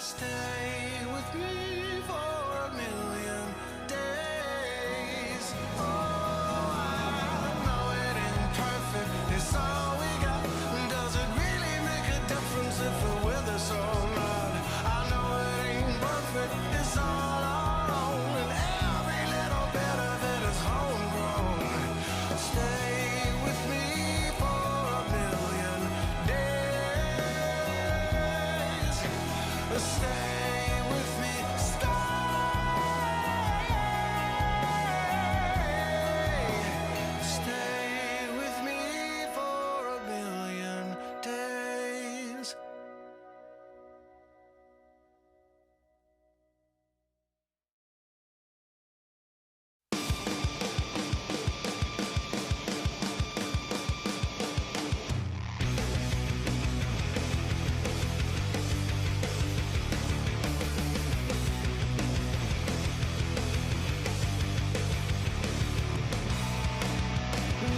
Stay with me for a million days. Oh, I know it ain't perfect. It's all we got. Does it really make a difference if we're with us or not? I know it ain't perfect. It's all our own, and every little bit of it is homegrown. Stay with me for a million days. Stay with me, stay with me for a million days.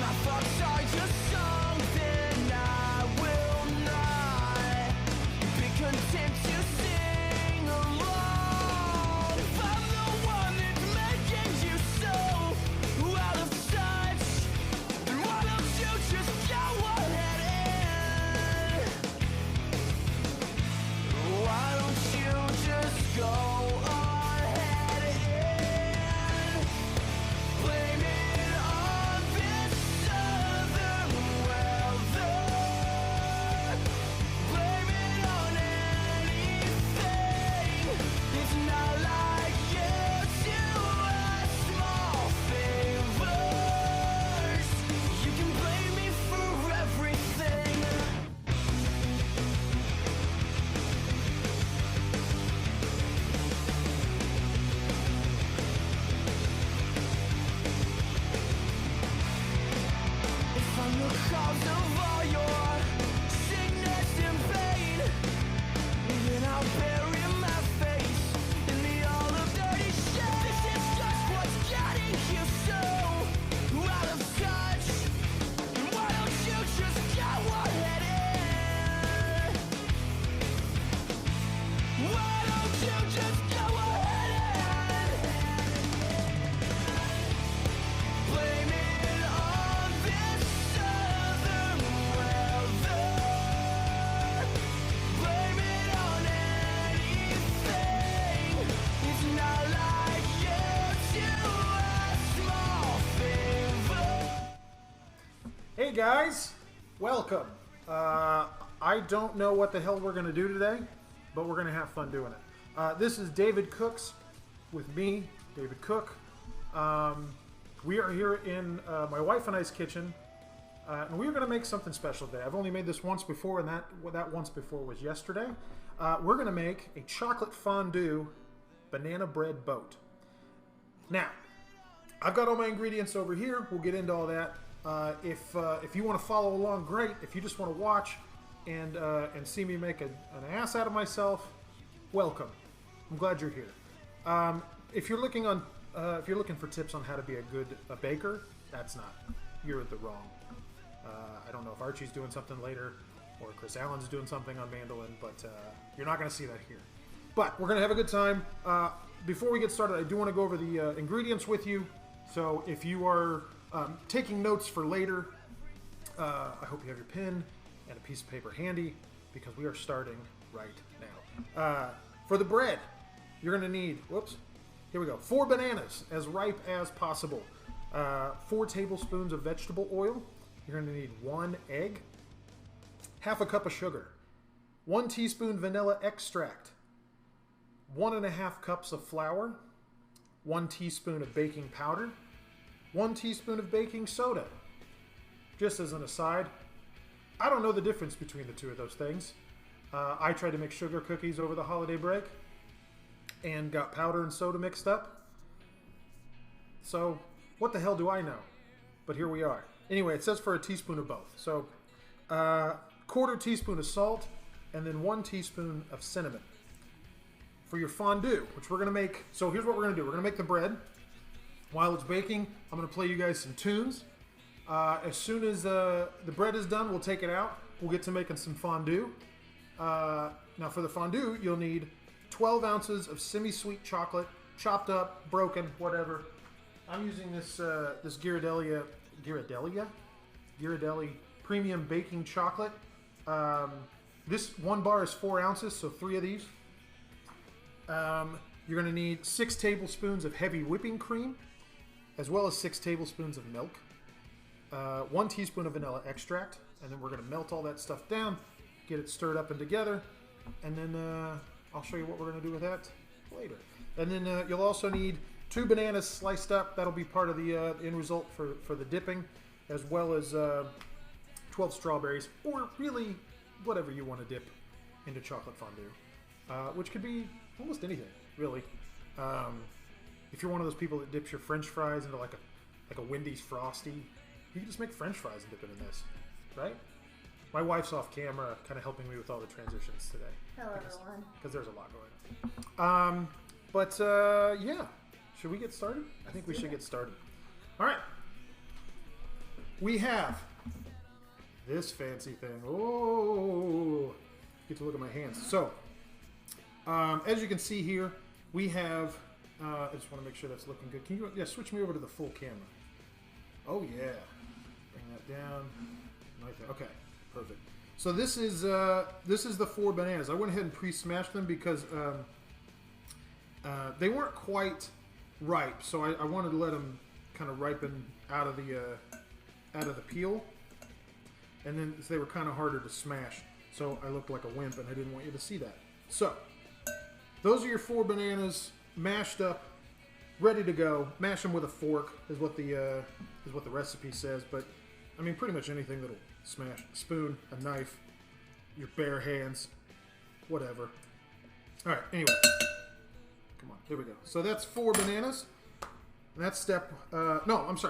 My thoughts are just something I will not be content to sing along. If I'm the one that's making you so out of touch, then why don't you just go ahead and why don't you just go ahead and blame it on this southern weather. Blame it on anything. It's not like you do us small favors. You can blame me for everything. If I'm the cause of all your sickness and pain, then I'll bury my face in the all of dirty shame. This is just what's getting you so out of touch. And why don't you just go ahead and why don't you just go ahead and blame it on this southern weather. Blame it on anything. It's not like you do a small favor. Hey guys, welcome. I don't know what the hell we're going to do today, but we're going to have fun doing it. This is David Cooks with me, David Cook. We are here in my wife and I's kitchen, and we're going to make something special today. I've only made this once before, and that once before was yesterday. We're going to make a chocolate fondue banana bread boat. Now, I've got all my ingredients over here. We'll get into all that. If you want to follow along, great. If you just want to watch and see me make an ass out of myself, welcome. I'm glad you're here. If you're looking for tips on how to be a good baker, that's not. You're at the wrong. I don't know if Archie's doing something later or Chris Allen's doing something on mandolin, but you're not going to see that here. But we're going to have a good time. Before we get started, I do want to go over the ingredients with you. So if you are taking notes for later, I hope you have your pen and a piece of paper handy because we are starting right now. For the bread, you're going to need, here we go, 4 bananas as ripe as possible, 4 tablespoons of vegetable oil. You're going to need 1 egg, half a cup of sugar, 1 teaspoon vanilla extract, 1.5 cups of flour, 1 teaspoon of baking powder, 1 teaspoon of baking soda. Just as an aside, I don't know the difference between the two of those things. I tried to make sugar cookies over the holiday break and got powder and soda mixed up. So what the hell do I know? But here we are. Anyway, it says for a teaspoon of both. So 1/4 teaspoon of salt and then 1 teaspoon of cinnamon. For your fondue, which we're going to make, so here's what we're going to do. We're going to make the bread. While it's baking, I'm going to play you guys some tunes. As soon as the bread is done, we'll take it out. We'll get to making some fondue. Now for the fondue, you'll need 12 ounces of semi-sweet chocolate, chopped up, broken, whatever. I'm using this this Ghirardelli premium baking chocolate. This one bar is 4 ounces, so 3 of these. You're going to need 6 tablespoons of heavy whipping cream, as well as 6 tablespoons of milk, 1 teaspoon of vanilla extract, and then we're going to melt all that stuff down, get it stirred up and together, and then I'll show you what we're going to do with that later. And then you'll also need 2 bananas sliced up. That'll be part of the end result for the dipping, as well as 12 strawberries, or really whatever you want to dip into chocolate fondue, which could be almost anything, really. If you're one of those people that dips your French fries into like a Wendy's Frosty, you can just make French fries and dip it in this, right? My wife's off camera, kind of helping me with all the transitions today. Hello, everyone. Because there's a lot going on. Yeah. Should we get started? I think we should get started. All right. We have this fancy thing. Oh, get to look at my hands. So, as you can see here, we have. I just want to make sure that's looking good. Can you switch me over to the full camera? Oh yeah. Bring that down. Right there. Okay. Perfect. So this is the 4 bananas. I went ahead and pre-smashed them because they weren't quite ripe, so I wanted to let them kind of ripen out of the peel, and then they were kind of harder to smash. So I looked like a wimp, and I didn't want you to see that. So those are your 4 bananas, mashed up, ready to go. Mash them with a fork is what the recipe says, but I mean pretty much anything that'll smash. A spoon, a knife, your bare hands, whatever. All right. Anyway. Come on, there we go. So that's 4 bananas. And that's step,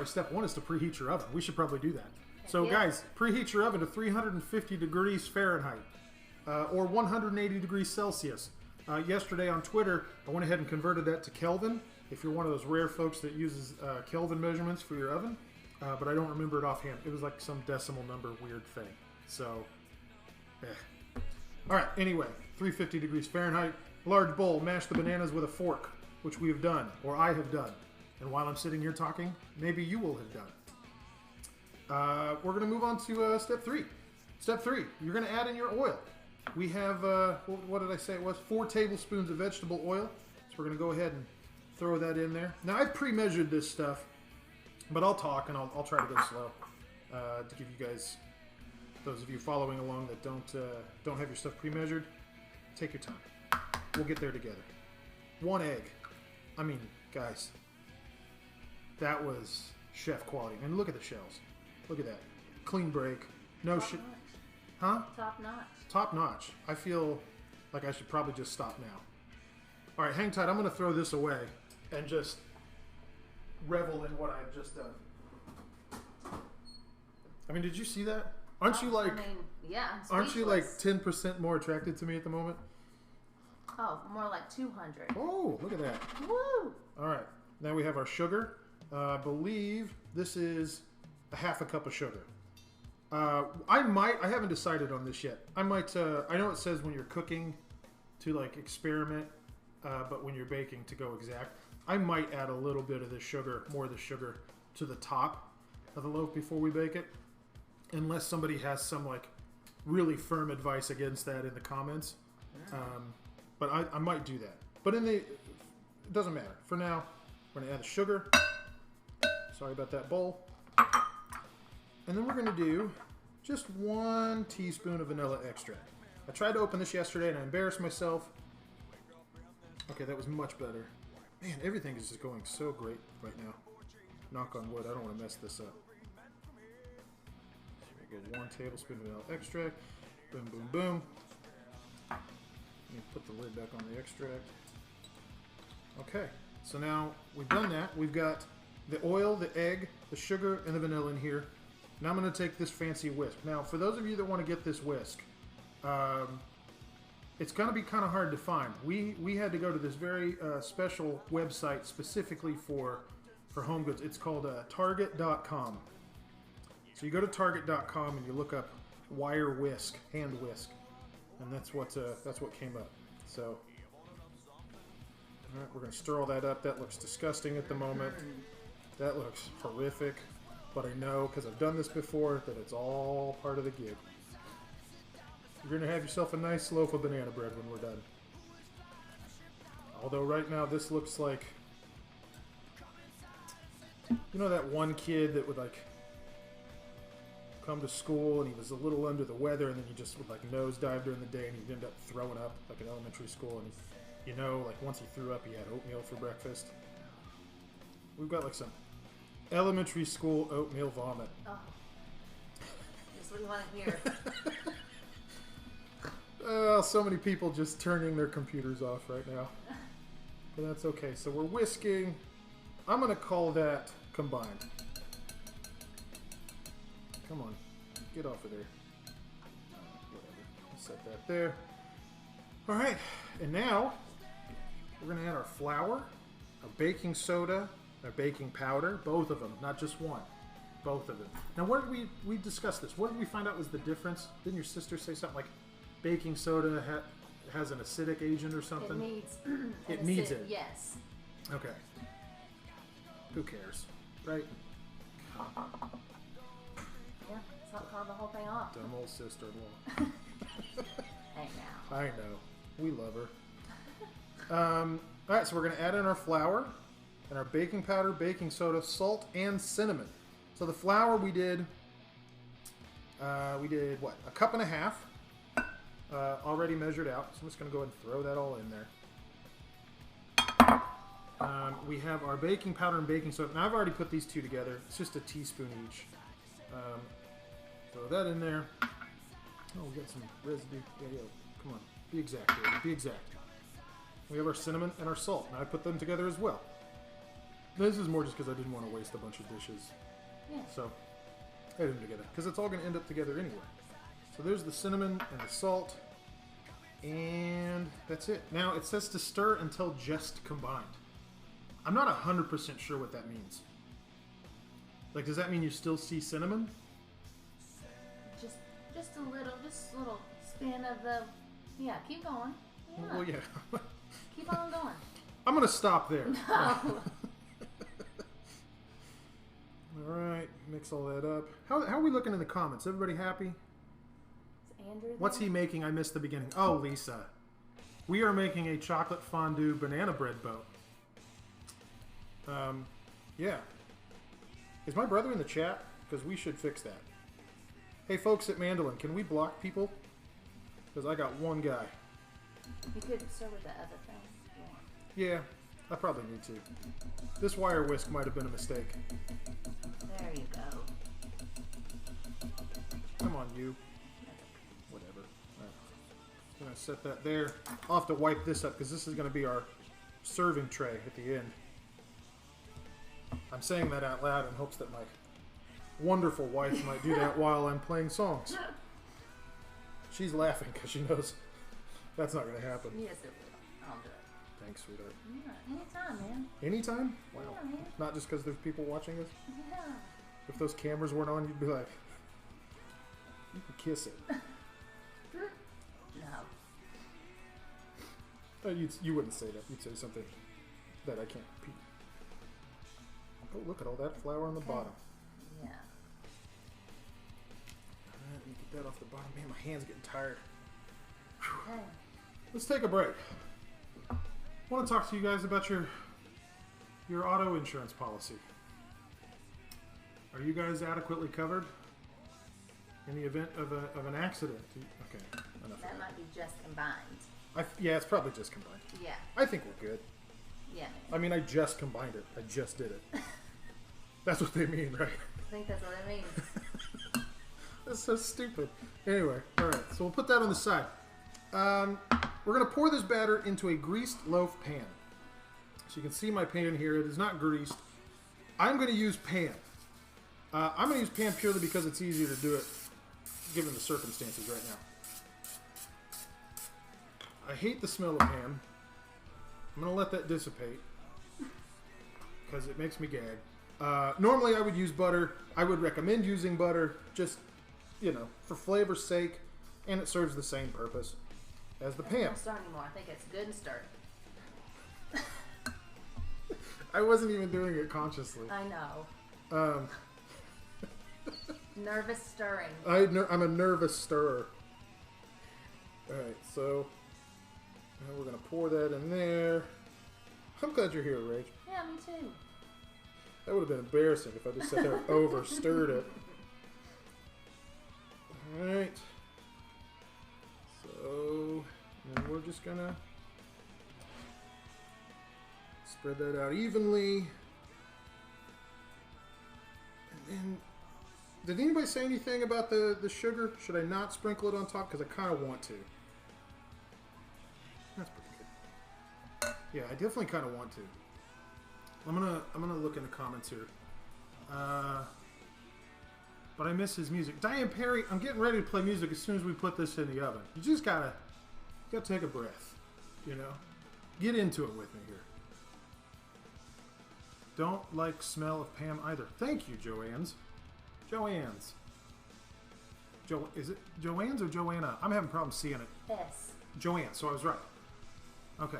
step 1 is to preheat your oven. We should probably do that. So guys, preheat your oven to 350 degrees Fahrenheit, or 180 degrees Celsius. Yesterday on Twitter, I went ahead and converted that to Kelvin, if you're one of those rare folks that uses Kelvin measurements for your oven. But I don't remember it offhand. It was like some decimal number weird thing. So, All right, anyway, 350 degrees Fahrenheit. Large bowl, mash the bananas with a fork, which we have done, or I have done. And while I'm sitting here talking, maybe you will have done. We're going to move on to step 3. Step 3, you're going to add in your oil. We have, what did I say it was? 4 tablespoons of vegetable oil. So we're going to go ahead and throw that in there. Now, I've pre-measured this stuff, but I'll talk and I'll try to go slow to give you guys, those of you following along that don't have your stuff pre-measured, take your time. We'll get there together. 1 egg. I mean, guys, that was chef quality. And look at the shells. Look at that. Clean break. No shit. Huh? Top notch. Top notch. I feel like I should probably just stop now. All right, hang tight. I'm going to throw this away and just revel in what I've just done. I mean, did you see that? Aren't you like? I mean, yeah. Aren't you like speechless. 10% more attracted to me at the moment? Oh, more like 200. Oh, look at that. Woo! All right, now we have our sugar. I believe this is a half a cup of sugar. I haven't decided on this yet. I might, I know it says when you're cooking to like experiment, but when you're baking to go exact. I might add a little bit of this sugar, more of the sugar, to the top of the loaf before we bake it. Unless somebody has some like really firm advice against that in the comments. But I might do that. But it doesn't matter. For now, we're going to add the sugar. Sorry about that bowl. And then we're going to do just 1 teaspoon of vanilla extract. I tried to open this yesterday and I embarrassed myself. Okay, that was much better. Man, everything is just going so great right now. Knock on wood, I don't want to mess this up. So we'll go 1 tablespoon of vanilla extract. Boom, boom, boom. Let me put the lid back on the extract. Okay, so now we've done that. We've got the oil, the egg, the sugar, and the vanilla in here. Now I'm going to take this fancy whisk. Now, for those of you that want to get this whisk, it's going to be kind of hard to find. We had to go to this very special website specifically for home goods. It's called Target.com. So you go to Target.com and you look up wire whisk, hand whisk, and that's what came up. So Alright, we're going to stir all that up. That looks disgusting at the moment. That looks horrific. But I know, because I've done this before, that it's all part of the gig. You're going to have yourself a nice loaf of banana bread when we're done. Although right now this looks like... You know that one kid that would like come to school and he was a little under the weather and then he just would like nosedive during the day and he'd end up throwing up like in elementary school and you know, like once he threw up he had oatmeal for breakfast. We've got like some elementary school oatmeal vomit. Oh. That's what you want to hear. So many people just turning their computers off right now. But that's okay. So we're whisking. I'm going to call that combined. Come on. Get off of there. Whatever. I'll set that there. Alright. And now, we're going to add our flour, our baking soda, our baking powder. Both of them. Not just one. Both of them. Now, what did we discussed this. What did we find out was the difference? Didn't your sister say something like baking soda has an acidic agent or something? It needs. It needs it. Yes. Okay. Who cares, right? Yeah. It's not called the whole thing off. Dumb old sister-in-law. Hey now. I know. We love her. All right, so we're going to add in our flour and our baking powder, baking soda, salt, and cinnamon. So the flour we did what? A cup and a half. Already measured out. So I'm just going to go ahead and throw that all in there. We have our baking powder and baking soda. Now I've already put these two together. It's just a teaspoon each. Throw that in there. Oh, we got some residue. Yeah. Come on. Be exact, David. Be exact. We have our cinnamon and our salt. Now I put them together as well. This is more just because I didn't want to waste a bunch of dishes. Yeah. So I add them together. Because it's all going to end up together anyway. So there's the cinnamon and the salt. And that's it. Now it says to stir until just combined. I'm not 100% sure what that means. Like, does that mean you still see cinnamon? Just a little spin of the. Yeah. Keep going. Yeah. Well, yeah. Keep on going. I'm going to stop there. Oh. All right. Mix all that up. How are we looking in the comments? Everybody happy? Is Andrew there? What's he making? I missed the beginning. Oh, Lisa. We are making a chocolate fondue banana bread boat. Yeah. Is my brother in the chat? Because we should fix that. Hey, folks at Mandolin, can we block people? Because I got one guy. You could serve with the other thing if you want. Yeah, I probably need to. This wire whisk might have been a mistake. There you go. Come on, you. Whatever. All right. I'm going to set that there. I'll have to wipe this up because this is going to be our serving tray at the end. I'm saying that out loud in hopes that my wonderful wife might do that while I'm playing songs. She's laughing because she knows that's not going to happen. Yes, it will. I'll do it. Thanks, sweetheart. Yeah, anytime, man. Anytime? Wow. Yeah, man. Not just because there's people watching us? Yeah. If those cameras weren't on, you'd be like, you can kiss it. No. You wouldn't say that. You'd say something that I can't repeat. Oh, look at all that flour on the bottom. Yeah. Alright, let me get that off the bottom. Man, my hand's getting tired. Okay. Let's take a break. I want to talk to you guys about your auto insurance policy. Are you guys adequately covered in the event of an accident? Okay, enough. That might be just combined. Yeah, it's probably just combined. Yeah. I think we're good. Yeah, I mean, I just combined it. I just did it. That's what they mean, right? I think that's what it means. That's so stupid. Anyway, all right. So we'll put that on the side. We're going to pour this batter into a greased loaf pan. So you can see my pan here. It is not greased. I'm going to use pan. I'm going to use pan purely because it's easier to do it given the circumstances right now. I hate the smell of pan. I'm going to let that dissipate because it makes me gag. Normally I would use butter. I would recommend using butter just, for flavor's sake, and it serves the same purpose as the pan. Don't stir anymore. I think it's good and stir. I wasn't even doing it consciously. I know. Um, Nervous stirring. I'm a nervous stirrer. Alright, so now we're going to pour that in there. I'm glad you're here, Rach. Yeah, me too. That would have been embarrassing if I just sat there and over stirred it. Alright. So, then we're just going to spread that out evenly. And then, did anybody say anything about the sugar? Should I not sprinkle it on top? Because I kind of want to. That's pretty good. Yeah, I definitely kind of want to. I'm gonna look in the comments here. But I miss his music. Diane Perry, I'm getting ready to play music as soon as we put this in the oven. You just gotta take a breath, you know? Get into it with me here. Don't like smell of Pam either. Thank you, Joanne's. Joanne's. Is it Joanne's or Joanna? I'm having problems seeing it. S. Joanne, so I was right. Okay.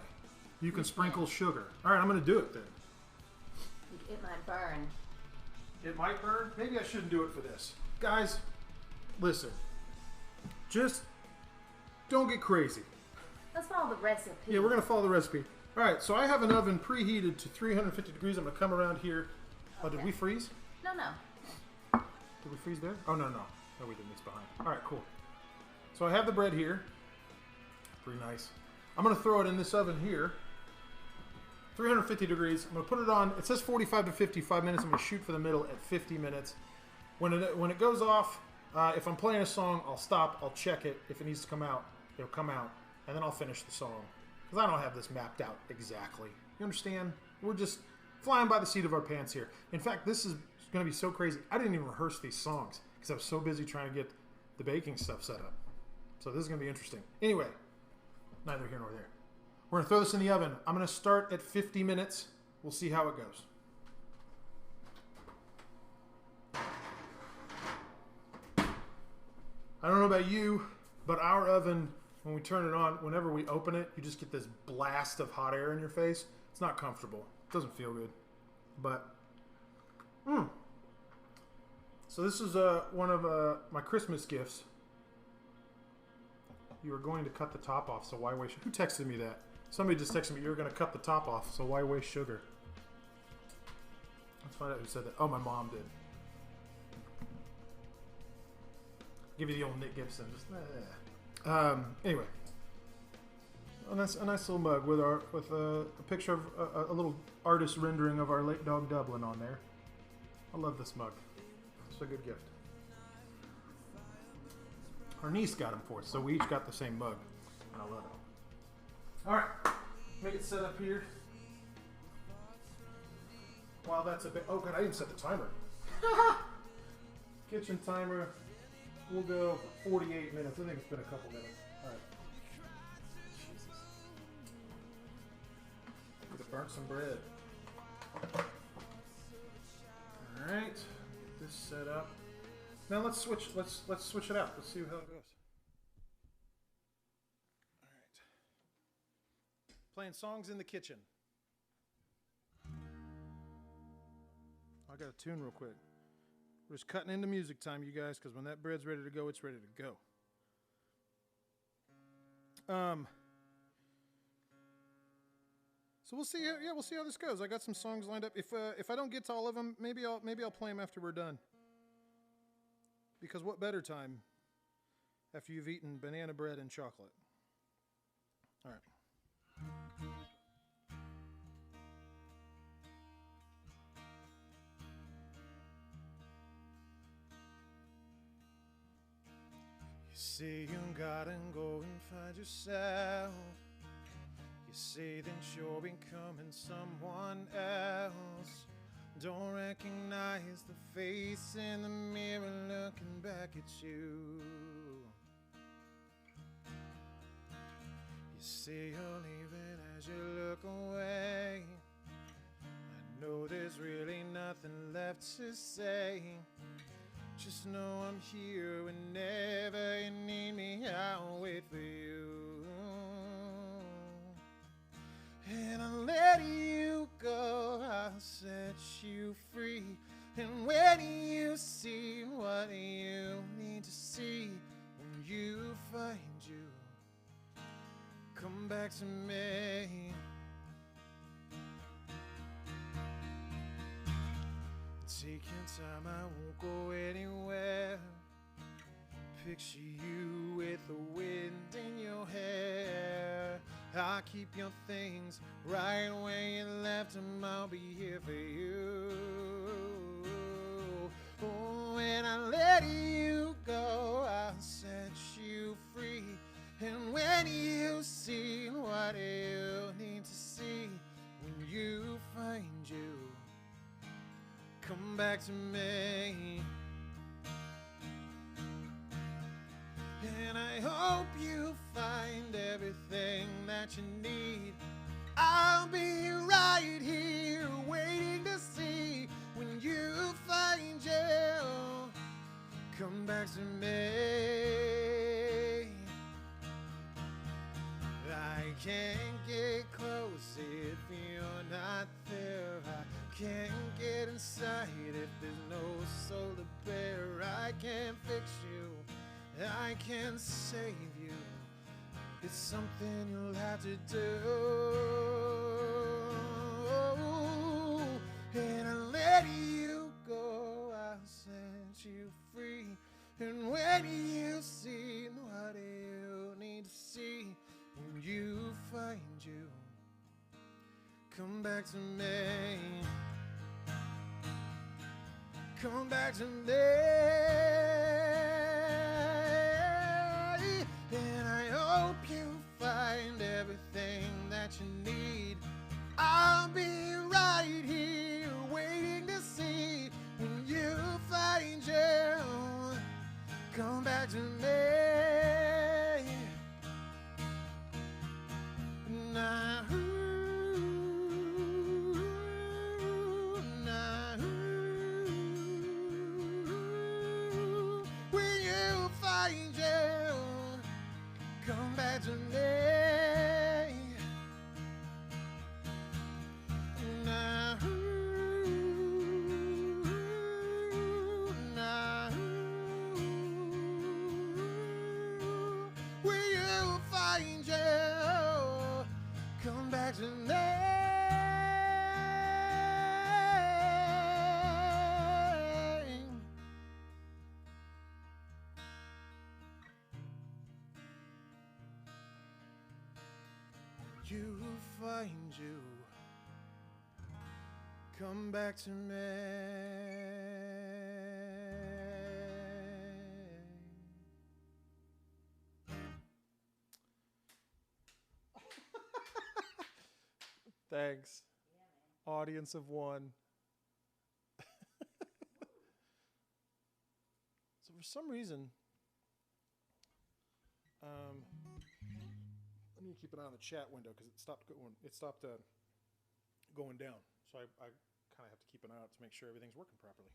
You can sprinkle sugar. Alright, I'm gonna do it then. It might burn. It might burn. Maybe I shouldn't do it for this. Guys, listen. Just don't get crazy. Let's follow the recipe. Yeah, we're going to follow the recipe. All right, so I have an oven preheated to 350 degrees. I'm going to come around here. Oh, did we freeze? No. Did we freeze there? Oh, no. No, we didn't. It's behind. All right, cool. So I have the bread here. Pretty nice. I'm going to throw it in this oven here. 350 degrees. I'm going to put it on. It says 45 to 55 minutes. I'm going to shoot for the middle at 50 minutes. When it goes off, if I'm playing a song, I'll stop. I'll check it. If it needs to come out, it'll come out. And then I'll finish the song. Because I don't have this mapped out exactly. You understand? We're just flying by the seat of our pants here. In fact, this is going to be so crazy. I didn't even rehearse these songs because I was so busy trying to get the baking stuff set up. So this is going to be interesting. Anyway, neither here nor there. We're going to throw this in the oven. I'm going to start at 50 minutes. We'll see how it goes. I don't know about you, but our oven, when we turn it on, whenever we open it, you just get this blast of hot air in your face. It's not comfortable. It doesn't feel good. But, So this is one of my Christmas gifts. You were going to cut the top off, so why waste? Who texted me that? Somebody just texted me, you were going to cut the top off, so why waste sugar? Let's find out who said that. Oh, my mom did. Give you the old Nick Gibson. Just, anyway, a nice little mug with a picture of a little artist rendering of our late dog Dublin on there. I love this mug. It's a good gift. Our niece got him for us, so we each got the same mug. I love it. All right, make it set up here. While that's a bit. Oh, God, I didn't set the timer. Kitchen timer. We'll go 48 minutes. I think it's been a couple minutes. All right. Jesus. Could have burnt some bread. All right. Get this set up. Now let's switch. Let's switch it out. Let's see how it goes. All right. Playing songs in the kitchen. I got a tune real quick. We're just cutting into music time, you guys, because when that bread's ready to go, it's ready to go. So we'll see. Yeah, we'll see how this goes. I got some songs lined up. If I don't get to all of them, maybe I'll play them after we're done. Because what better time after you've eaten banana bread and chocolate? All right. You say you gotta go and find yourself. You say that you're becoming someone else. Don't recognize the face in the mirror looking back at you. You say you're leaving as you look away. I know there's really nothing left to say. Just know I'm here whenever you need me. I'll wait for you. And I'll let you go. set you free. And when you see what you need to see, when you find you, come back to me. Take your time, I won't go anywhere. Picture you with the wind in your hair. I'll keep your things right where you left them. I'll be here for you. Oh, when I let you go, I'll set you free. And when you see what you need to see, when you find you, come back to me. And I hope you find everything that you need. I'll be right here waiting to see when you find you. Come back to me. I can't get close if you're not there. I can't get inside if there's no soul to bear. I can't fix you, I can't save you. It's something you'll have to do. And I let you go, I'll set you free. And when you see what you need to see, when you find you, come back to me. Come back to me. And I hope you find everything that you need. I'll be right here waiting to see when you find you. Come back to me. Now, when you find you, come back to me. Now, when you find you, come back to me. You find you, come back to me. Thanks. Audience of one. So for some reason, I need to keep an eye on the chat window because it stopped going down. So I kind of have to keep an eye out to make sure everything's working properly.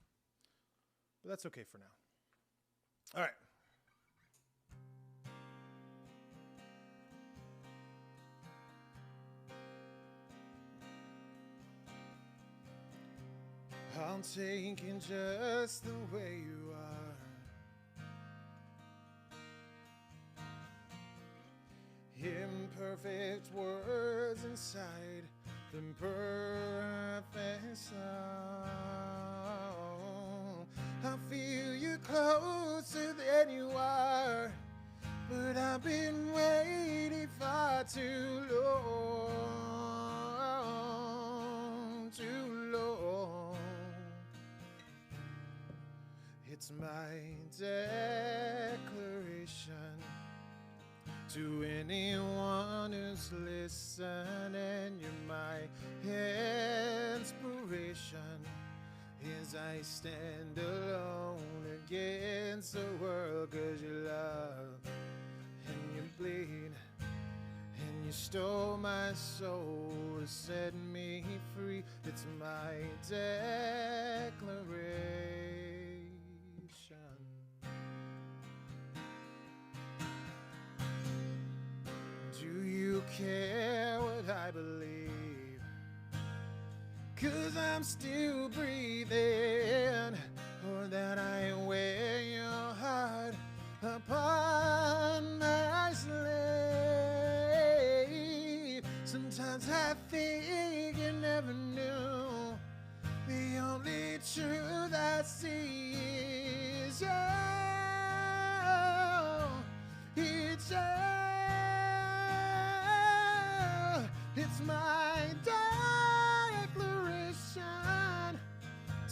But that's okay for now. All right. I'm taking just the way you are. Imperfect words inside the perfect song. I feel you closer than you are, but I've been waiting far too long, too long. It's my declaration to anyone who's listening. You're my inspiration as I stand alone against the world. 'Cause you love and you bleed and you stole my soul to set me free. It's my declaration. Do you care what I believe? 'cause I'm still breathing, or that I wear your heart upon my sleeve. Sometimes I think you never knew. The only truth I see is you. It's you. It's my declaration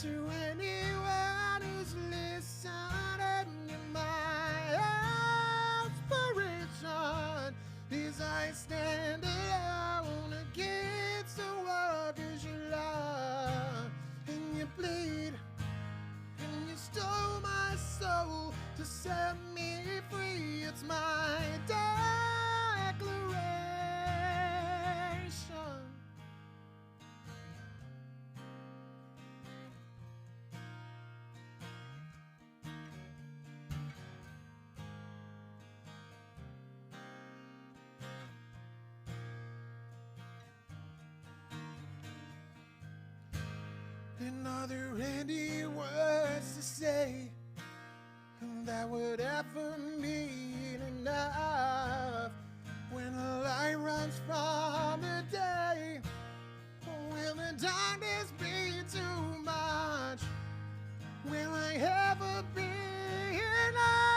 to anyone who's listening. You're my inspiration as I stand alone against the world. 'Cause you love and you bleed and you stole my soul to set me free. It's my declaration. And are there any words to say that would ever mean enough when the light runs from the day? Will the darkness be too much? Will I ever be enough?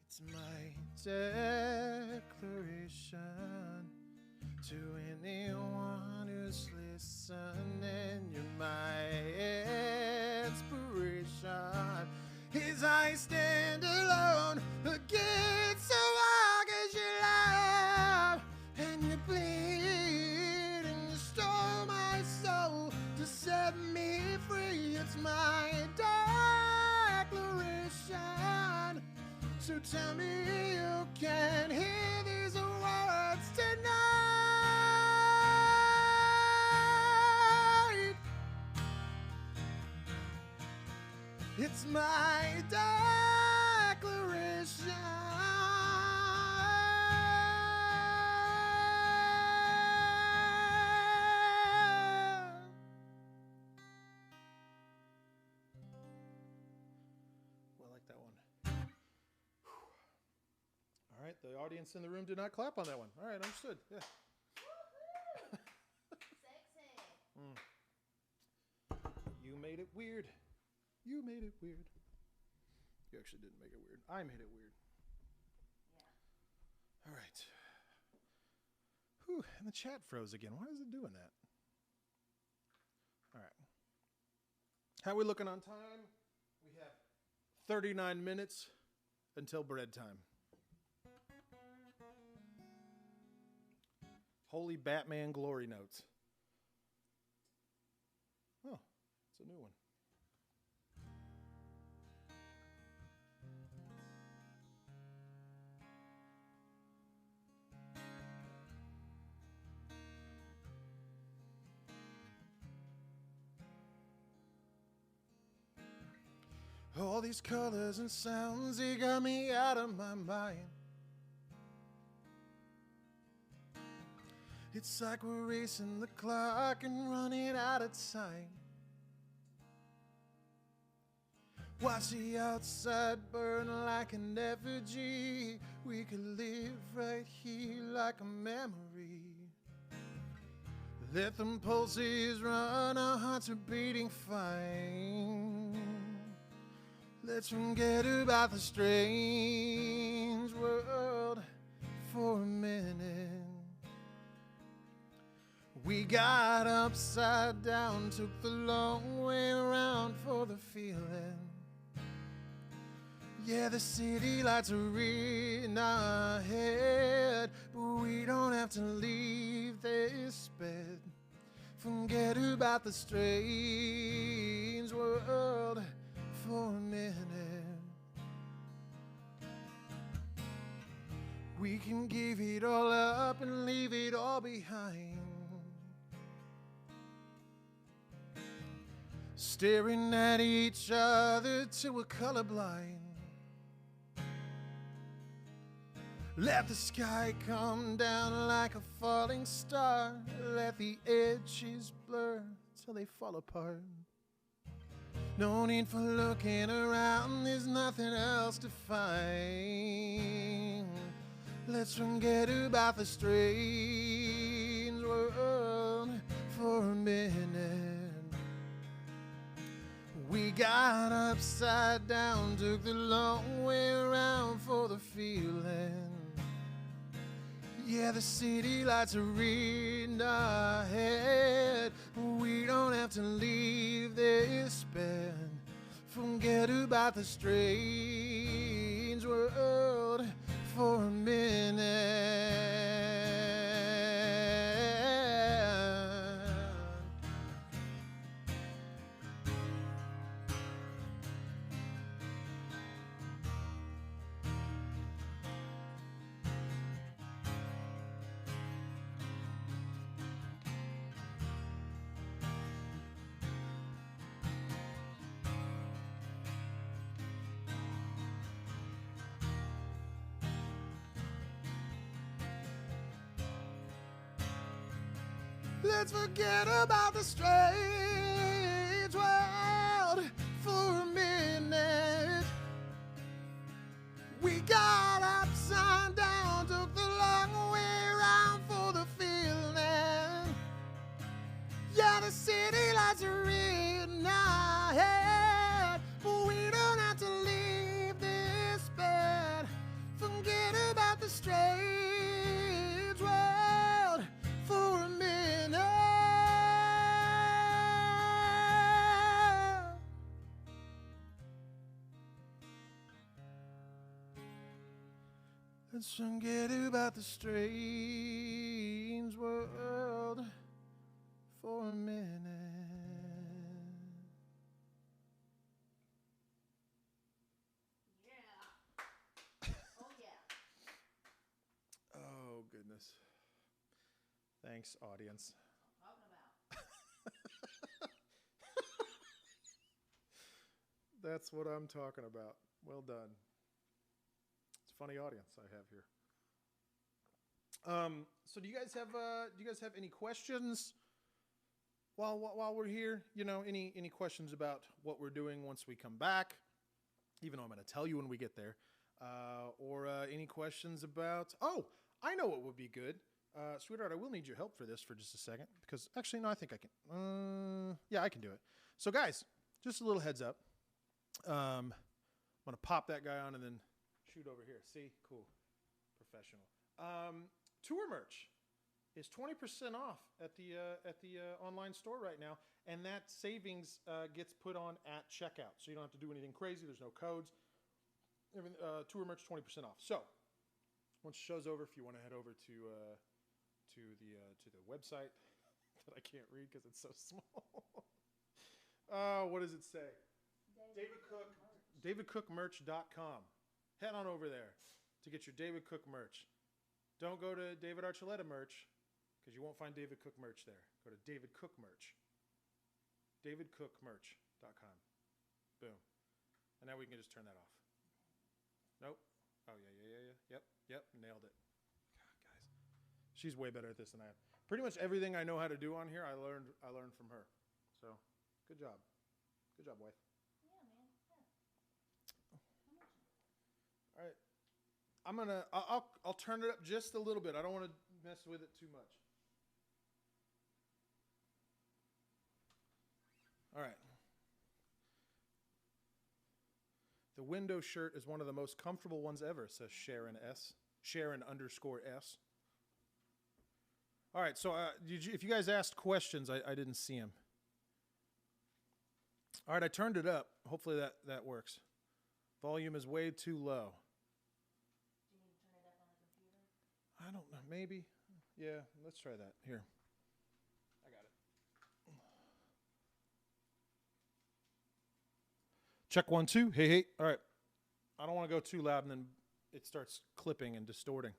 It's my declaration to anyone who's listening. You're my inspiration as I stand alone against the wall. 'Cause you love and you bleed and you stole my soul to set me free. It's my declaration. So tell me you can hear these words tonight. It's my declaration. Well, I like that one. All right, the audience in the room did not clap on that one. All right, understood. Yeah. Sexy. You made it weird. You made it weird. You actually didn't make it weird. I made it weird. Yeah. All right. Whew, and the chat froze again. Why is it doing that? All right. How are we looking on time? We have 39 minutes until bread time. Holy Batman glory notes. Oh, it's a new one. All these colors and sounds, they got me out of my mind. It's like we're racing the clock and running out of time. Watch the outside burn like an effigy. We could live right here like a memory. Let them pulses run, our hearts are beating fine. Let's forget about the strange world for a minute. We got upside down, took the long way around for the feeling. Yeah, the city lights are in our head, but we don't have to leave this bed. Forget about the strange world for a minute. We can give it all up and leave it all behind. Staring at each other till we're colorblind. Let the sky come down like a falling star. Let the edges blur till they fall apart. No need for looking around, there's nothing else to find. Let's forget about the strange world for a minute. We got upside down, took the long way around for the feeling. Yeah, the city lights are in our head. We don't have to leave this bed. Forget about the strange world for a minute. Let's forget about the strange world for a minute. We got upside down, took the long way around for the feeling. Yeah, the city lights are in our head, but we don't have to leave this bed. Forget about the strange world for a minute. Let's forget about the strange world for a minute. Yeah. Oh, yeah. Oh, goodness. Thanks, audience. Talking about. That's what I'm talking about. Well done. It's a funny audience I have here. So do you guys have any questions while we're here? You know, any questions about what we're doing once we come back? Even though I'm going to tell you when we get there. Or any questions about? Oh, I know what would be good. Sweetheart, I will need your help for this for just a second because actually, no, I think I can. Yeah, I can do it. So, guys, just a little heads up. I'm gonna pop that guy on and then shoot over here. See, cool, professional. Tour merch is 20% off at the online store right now, and that savings gets put on at checkout, so you don't have to do anything crazy. There's no codes. Tour merch 20% off. So once the show's over, if you want to head over to the website that I can't read because it's so small. What does it say? DavidCookMerch.com. Head on over there to get your David Cook merch. Don't go to David Archuleta merch because you won't find David Cook merch there. Go to David Cook merch. DavidCookMerch.com. Boom. And now we can just turn that off. Nope. Oh, yeah. Yep. Nailed it. God, guys. She's way better at this than I am. Pretty much everything I know how to do on here, I learned from her. So, good job. Good job, wife. Yeah, man. Yeah. All right. I'll turn it up just a little bit. I don't want to mess with it too much. All right. The window shirt is one of the most comfortable ones ever, says Sharon S. Sharon_S. All right, so if you guys asked questions, I didn't see them. All right, I turned it up. Hopefully that works. Volume is way too low. Do you need to turn it up on the computer? I don't know, maybe. Yeah, let's try that. Here. I got it. Check 1, 2. Hey. All right. I don't want to go too loud and then it starts clipping and distorting.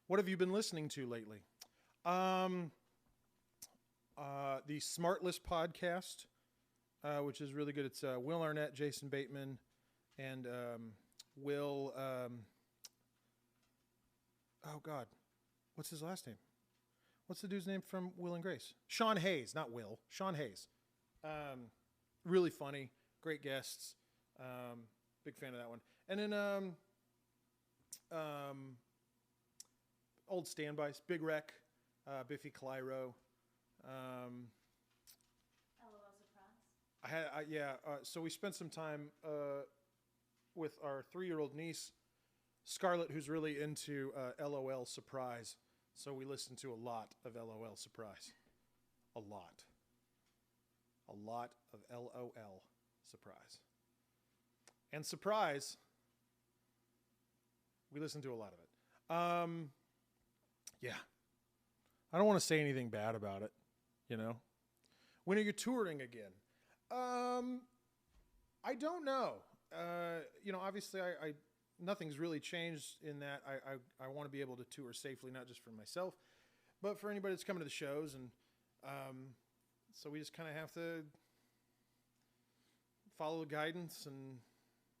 What have you been listening to lately? The Smartless podcast, which is really good. It's Will Arnett, Jason Bateman, and Will. oh God, what's his last name? What's the dude's name from Will and Grace? Sean Hayes, not Will. Sean Hayes. Really funny, great guests. Big fan of that one. And then old standbys, Big Wreck, Biffy Clyro. LOL surprise. So we spent some time with our 3-year-old niece, Scarlett, who's really into LOL Surprise. So we listened to a lot of LOL Surprise. A lot of LOL Surprise. And Surprise, we listened to a lot of it. Yeah. I don't want to say anything bad about it, you know? When are you touring again? I don't know. Obviously I nothing's really changed in that I want to be able to tour safely, not just for myself, but for anybody that's coming to the shows. And so we just kind of have to follow the guidance. And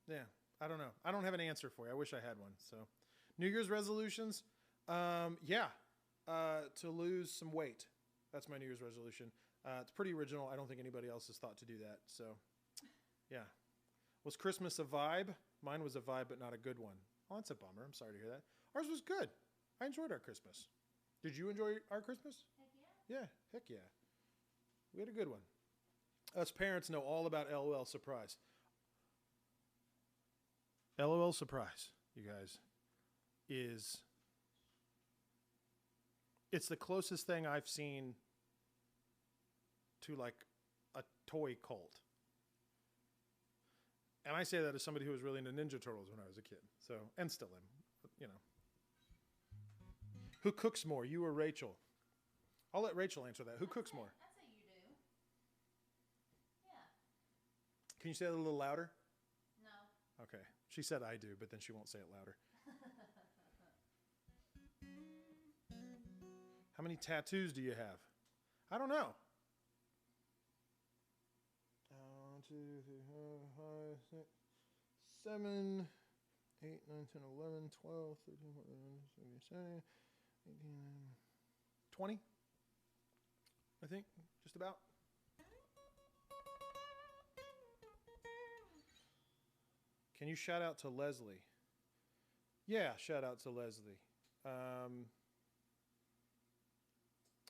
yeah, I don't know. I don't have an answer for you. I wish I had one. So New Year's resolutions. To lose some weight. That's my New Year's resolution. It's pretty original. I don't think anybody else has thought to do that. So yeah. Was Christmas a vibe? Mine was a vibe, but not a good one. Oh, that's a bummer. I'm sorry to hear that. Ours was good. I enjoyed our Christmas. Did you enjoy our Christmas? Heck yeah. Yeah, heck yeah. We had a good one. Us parents know all about LOL Surprise. LOL Surprise, you guys, it's the closest thing I've seen to like a toy cult. And I say that as somebody who was really into Ninja Turtles when I was a kid. So, and still am, you know. Who cooks more, you or Rachel? I'll let Rachel answer that. Who cooks more? I'd say you do. Yeah. Can you say that a little louder? No. Okay. She said I do, but then she won't say it louder. How many tattoos do you have? I don't know. 1, 2, 3, 4, 5, 6, 7, 8, 9, 10, 11, 12, 13, 14, 15, 16, 18, 20, I think, just about. Can you shout out to Leslie? Yeah, shout out to Leslie.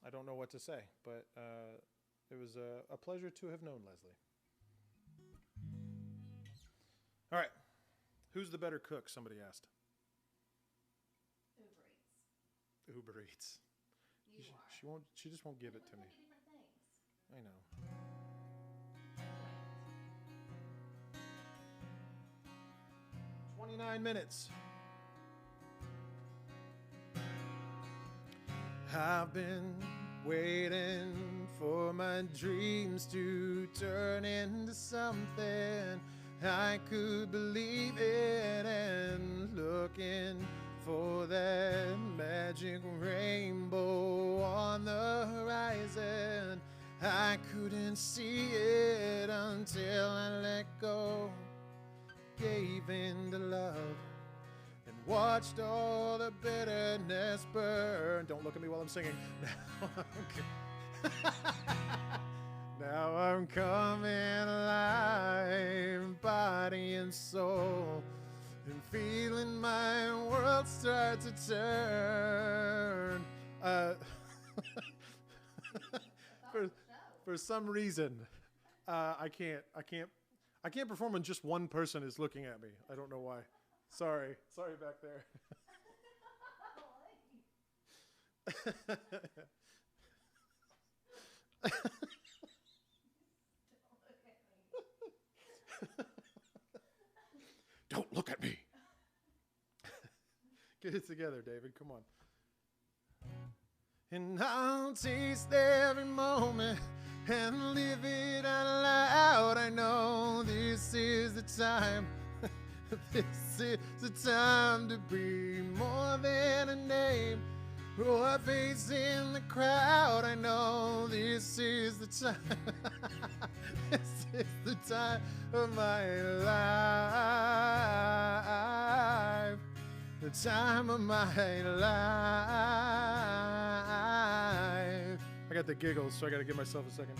I don't know what to say, but it was a pleasure to have known Leslie. All right. Who's the better cook? Somebody asked. Uber Eats. Uber Eats. You are. She won't. She just won't give it to me. Look at different things. I know. 29 minutes. I've been waiting for my dreams to turn into something I could believe in, and looking for that magic rainbow on the horizon. I couldn't see it until I let go, gave in to love, and watched all the bitterness burn. Don't look at me while I'm singing. Now I'm coming alive, body and soul, and feeling my world start to turn. For some reason, I can't perform when just one person is looking at me. I don't know why. Sorry back there. Don't look at me. Get it together, David. Come on. And I'll taste every moment and live it out loud. I know this is the time. This is the time to be more than a name or a face in the crowd. I know this is the time. This is the time of my life. the time of my life. I got the giggles, so I got to give myself a second.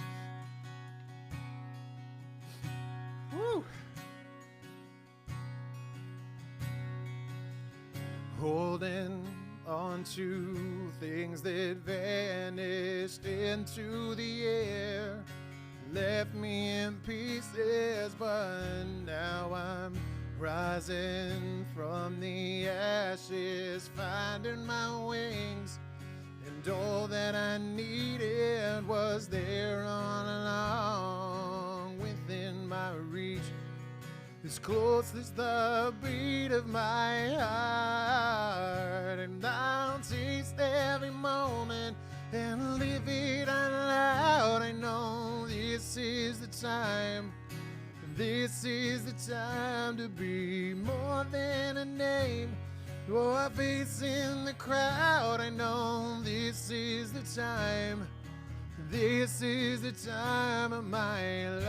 Woo! Holding on to things that vanished into the air, left me in pieces, but now I'm rising from the ashes, finding my wings, and all that I needed was there all along within my reach, as close as the beat of my heart, and I'll taste every moment and live it out loud. I know this is the time. This is the time to be more than a name or a face in the crowd. I know this is the time. This is the time of my life.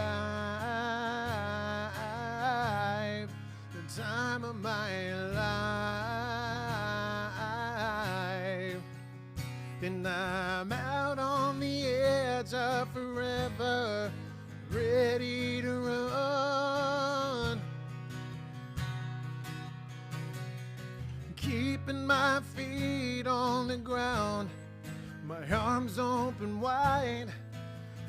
The time of my life. And I'm out on the edge of forever, ready to run, keeping my feet on the ground, my arms open wide,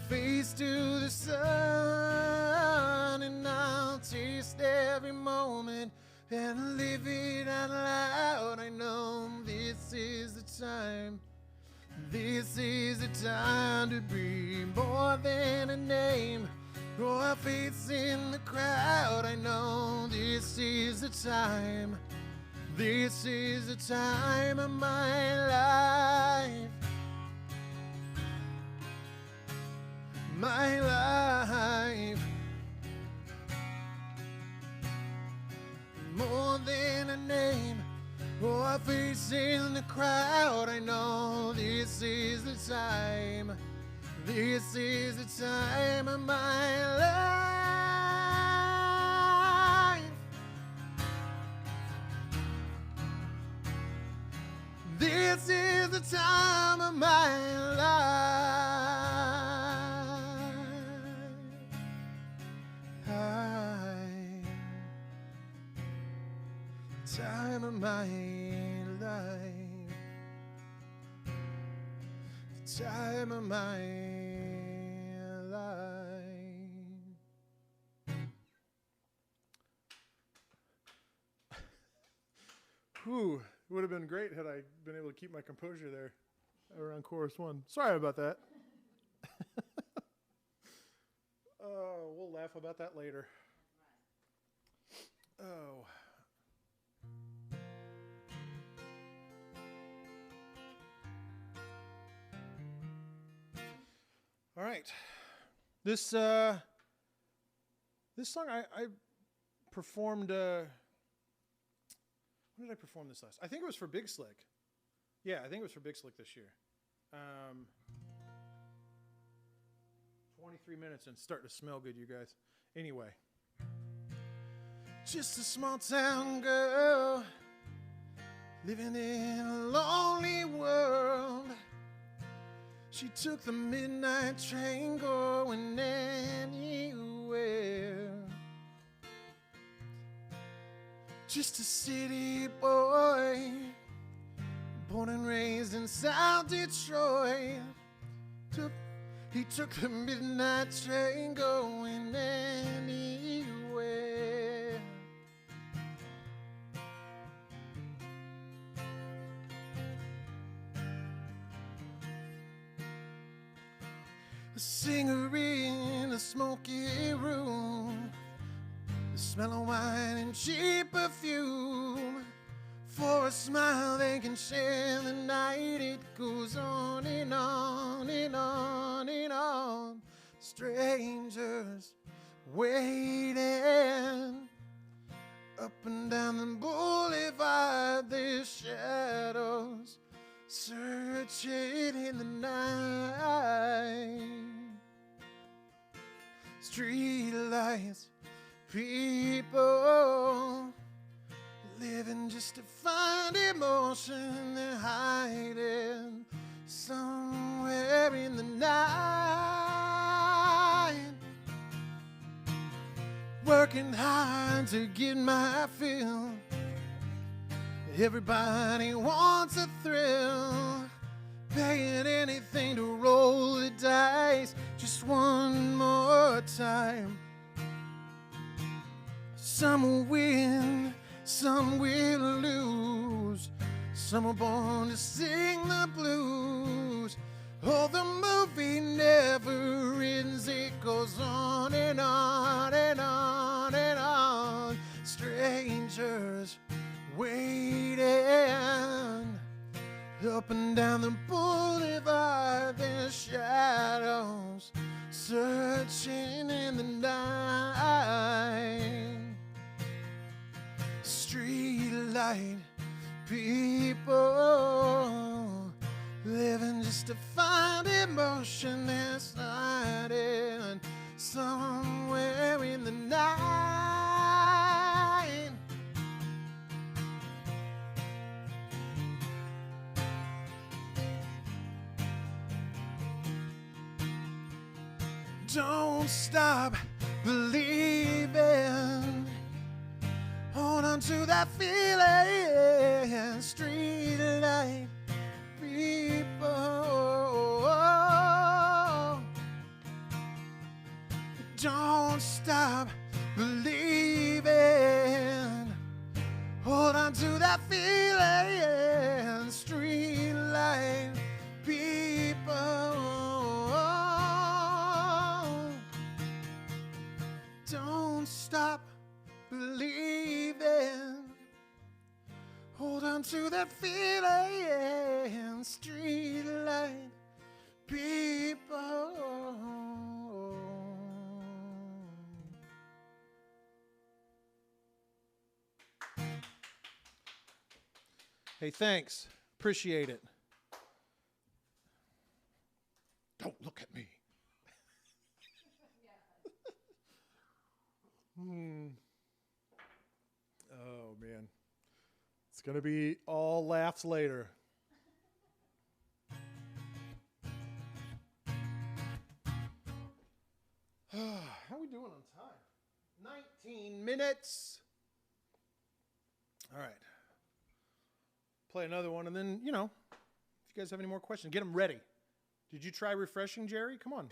face to the sun, and I'll taste every moment and live it out loud. I know this is the time. This is the time to be more than a name or a face in the crowd. I know this is the time. This is the time of my life. My life. More than a name or a face in the crowd. I know this is the time. This is the time of my life. This is the time of my life. Time of my life. The time of my life. Whew, it would have been great had I been able to keep my composure there around chorus one. Sorry about that. We'll laugh about that later. Oh. All right. This song I performed. When did I perform this last? I think it was for Big Slick. Yeah, I think it was for Big Slick this year. 23 minutes and starting to smell good, you guys. Anyway. Just a small town girl living in a lonely world. She took the midnight train going anywhere. Just a city boy, born and raised in South Detroit. He took the midnight train going anywhere. A singer in a smoky room, the smell of wine and cheap perfume. For a smile they can share the night. It goes on and on and on and on. Strangers waiting up and down the boulevard. Their shadows searching in the night. Street lights, people living just to find emotion they're hiding somewhere in the night. Working hard to get my fill. Everybody wants a thrill, paying anything to roll the dice just one more time. Some will win, some will lose. Some are born to sing the blues. Oh, the movie never ends. It goes on and on and on and on. Strangers waiting up and down the boulevard. Their shadows searching in the night. Street light people living just to find emotion that's hiding somewhere in the night. Don't stop believing. Hold on to that feeling. Street light people. Don't stop believing. Hold on to that feeling. Street light people. Don't stop believing. Hold on to that feeling. Street light people. Hey, thanks. Appreciate it. Don't look at me. Oh, man. It's going to be all laughs later. How are we doing on time? 19 minutes. All right. Play another one, and then, if you guys have any more questions, get them ready. Did you try refreshing, Jerry? Come on.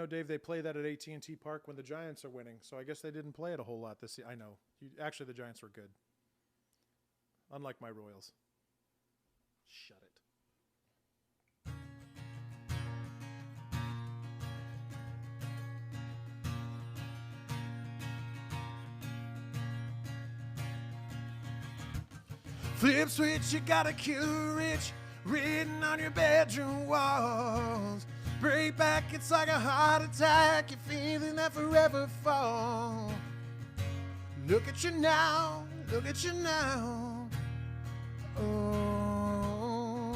Dave, they play that at AT&T Park when the Giants are winning, so I guess they didn't play it a whole lot this year. I know. Actually, the Giants were good. Unlike my Royals. Shut it. Flip switch, you got a cue rich written on your bedroom walls. Break back, it's like a heart attack. You're feeling that forever fall. Look at you now, look at you now. Oh.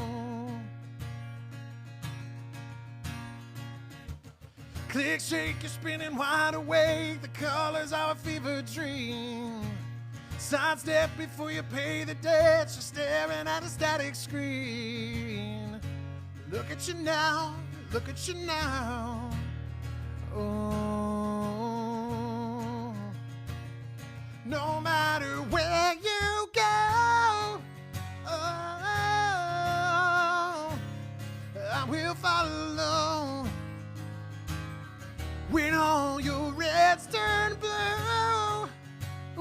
Click, shake, you're spinning wide awake. The colors of a fever dream. Sidestep before you pay the debt. You're staring at a static screen. Look at you now. Look at you now. Oh, no matter where you go, I will follow. When all your reds turn blue,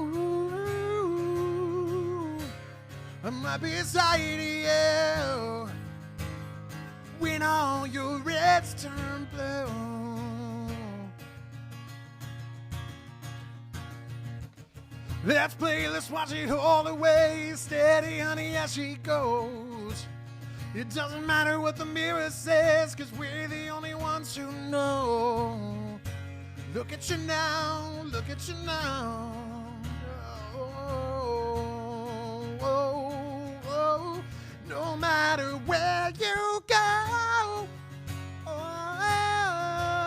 ooh, I'm right beside you. When all your reds turn blue. Let's play, let's watch it all the way. Steady, honey, as she goes. It doesn't matter what the mirror says, 'cause we're the only ones who know. Look at you now, look at you now. Oh, oh, oh. No matter where you go, oh,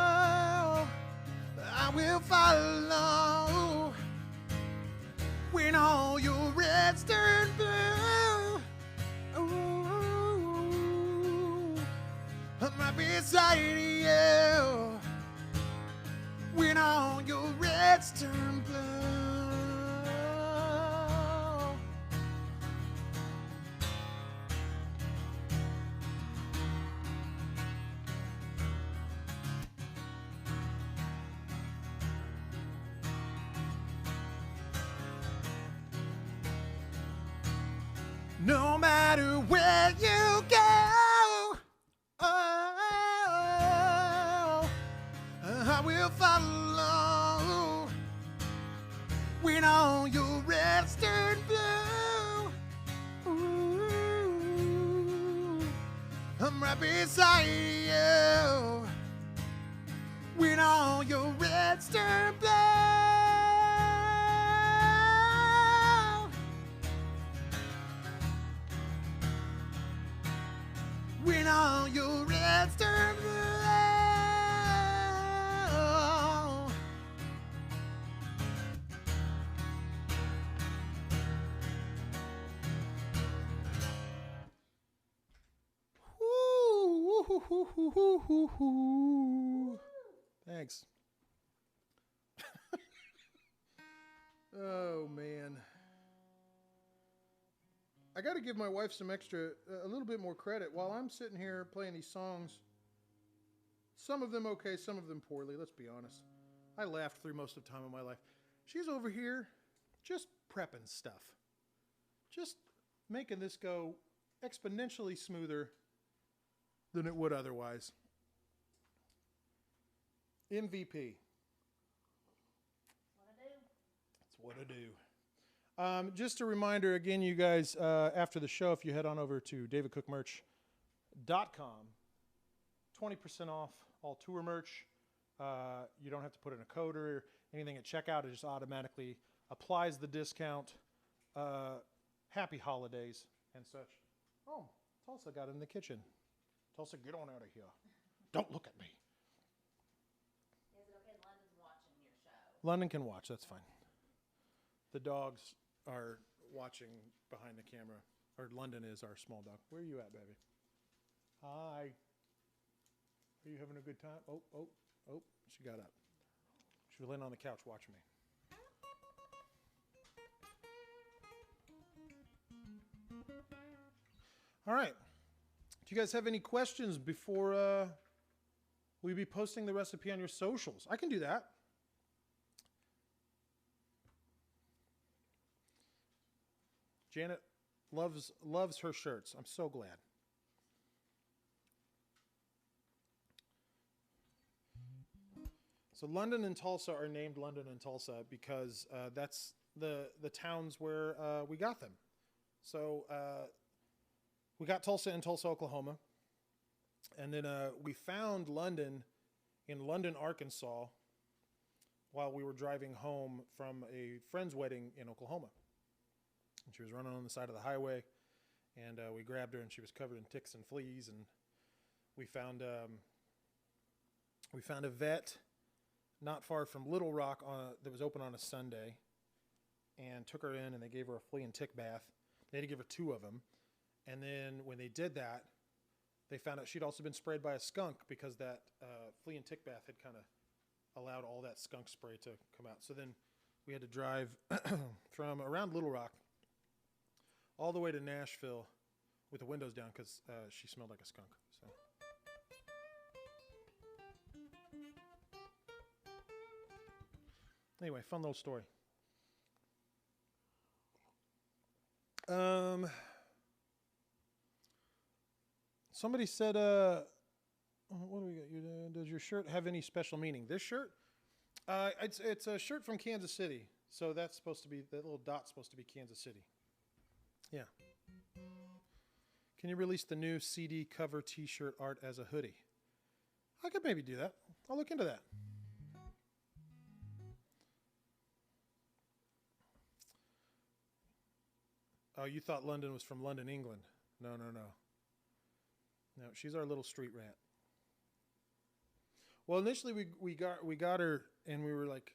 follow when all your reds turn blue. Ooh, I'm right beside you when all your reds turn blue. No matter where you go, oh, I will follow when all your reds turn blue. Ooh, I'm right beside you when all your reds turn blue. When all your reds turn blue. Woo, woo, woo, woo, woo, woo, woo. Thanks. Oh man. I got to give my wife some extra, a little bit more credit. While I'm sitting here playing these songs, some of them okay, some of them poorly, let's be honest. I laughed through most of the time of my life. She's over here just prepping stuff. Just making this go exponentially smoother than it would otherwise. MVP. That's what I do. Just a reminder again, you guys, after the show, if you head on over to davidcookmerch.com, 20% off all tour merch. You don't have to put in a code or anything at checkout. It just automatically applies the discount. Happy holidays and such. Oh, Tulsa got in the kitchen. Tulsa, get on out of here. Don't look at me. Is it okay? London's watching your show. London can watch. That's fine. The dogs are watching behind the camera. Or London is our small dog. Where are you at, baby? Hi. Are you having a good time? Oh, she got up. She was laying on the couch watching me. All right. Do you guys have any questions before we be posting the recipe on your socials? I can do that. Janet loves her shirts. I'm so glad. So London and Tulsa are named London and Tulsa because that's the towns where we got them. So we got Tulsa in Tulsa, Oklahoma. And then we found London in London, Arkansas while we were driving home from a friend's wedding in Oklahoma. And she was running on the side of the highway, and we grabbed her, and she was covered in ticks and fleas. And we found a vet not far from Little Rock that was open on a Sunday, and took her in, and they gave her a flea and tick bath. They had to give her 2 of them. And then when they did that, they found out she'd also been sprayed by a skunk because that flea and tick bath had kind of allowed all that skunk spray to come out. So then we had to drive from around Little Rock all the way to Nashville with the windows down because she smelled like a skunk. So. Anyway, fun little story. Somebody said, what do we got? Does your shirt have any special meaning? This shirt? It's a shirt from Kansas City. So that's supposed to be, that little dot's supposed to be Kansas City. Yeah. Can you release the new CD cover t-shirt art as a hoodie? I could maybe do that. I'll look into that. Oh, you thought London was from London, England. No. No, she's our little street rat. Well, initially we got her, and we were like,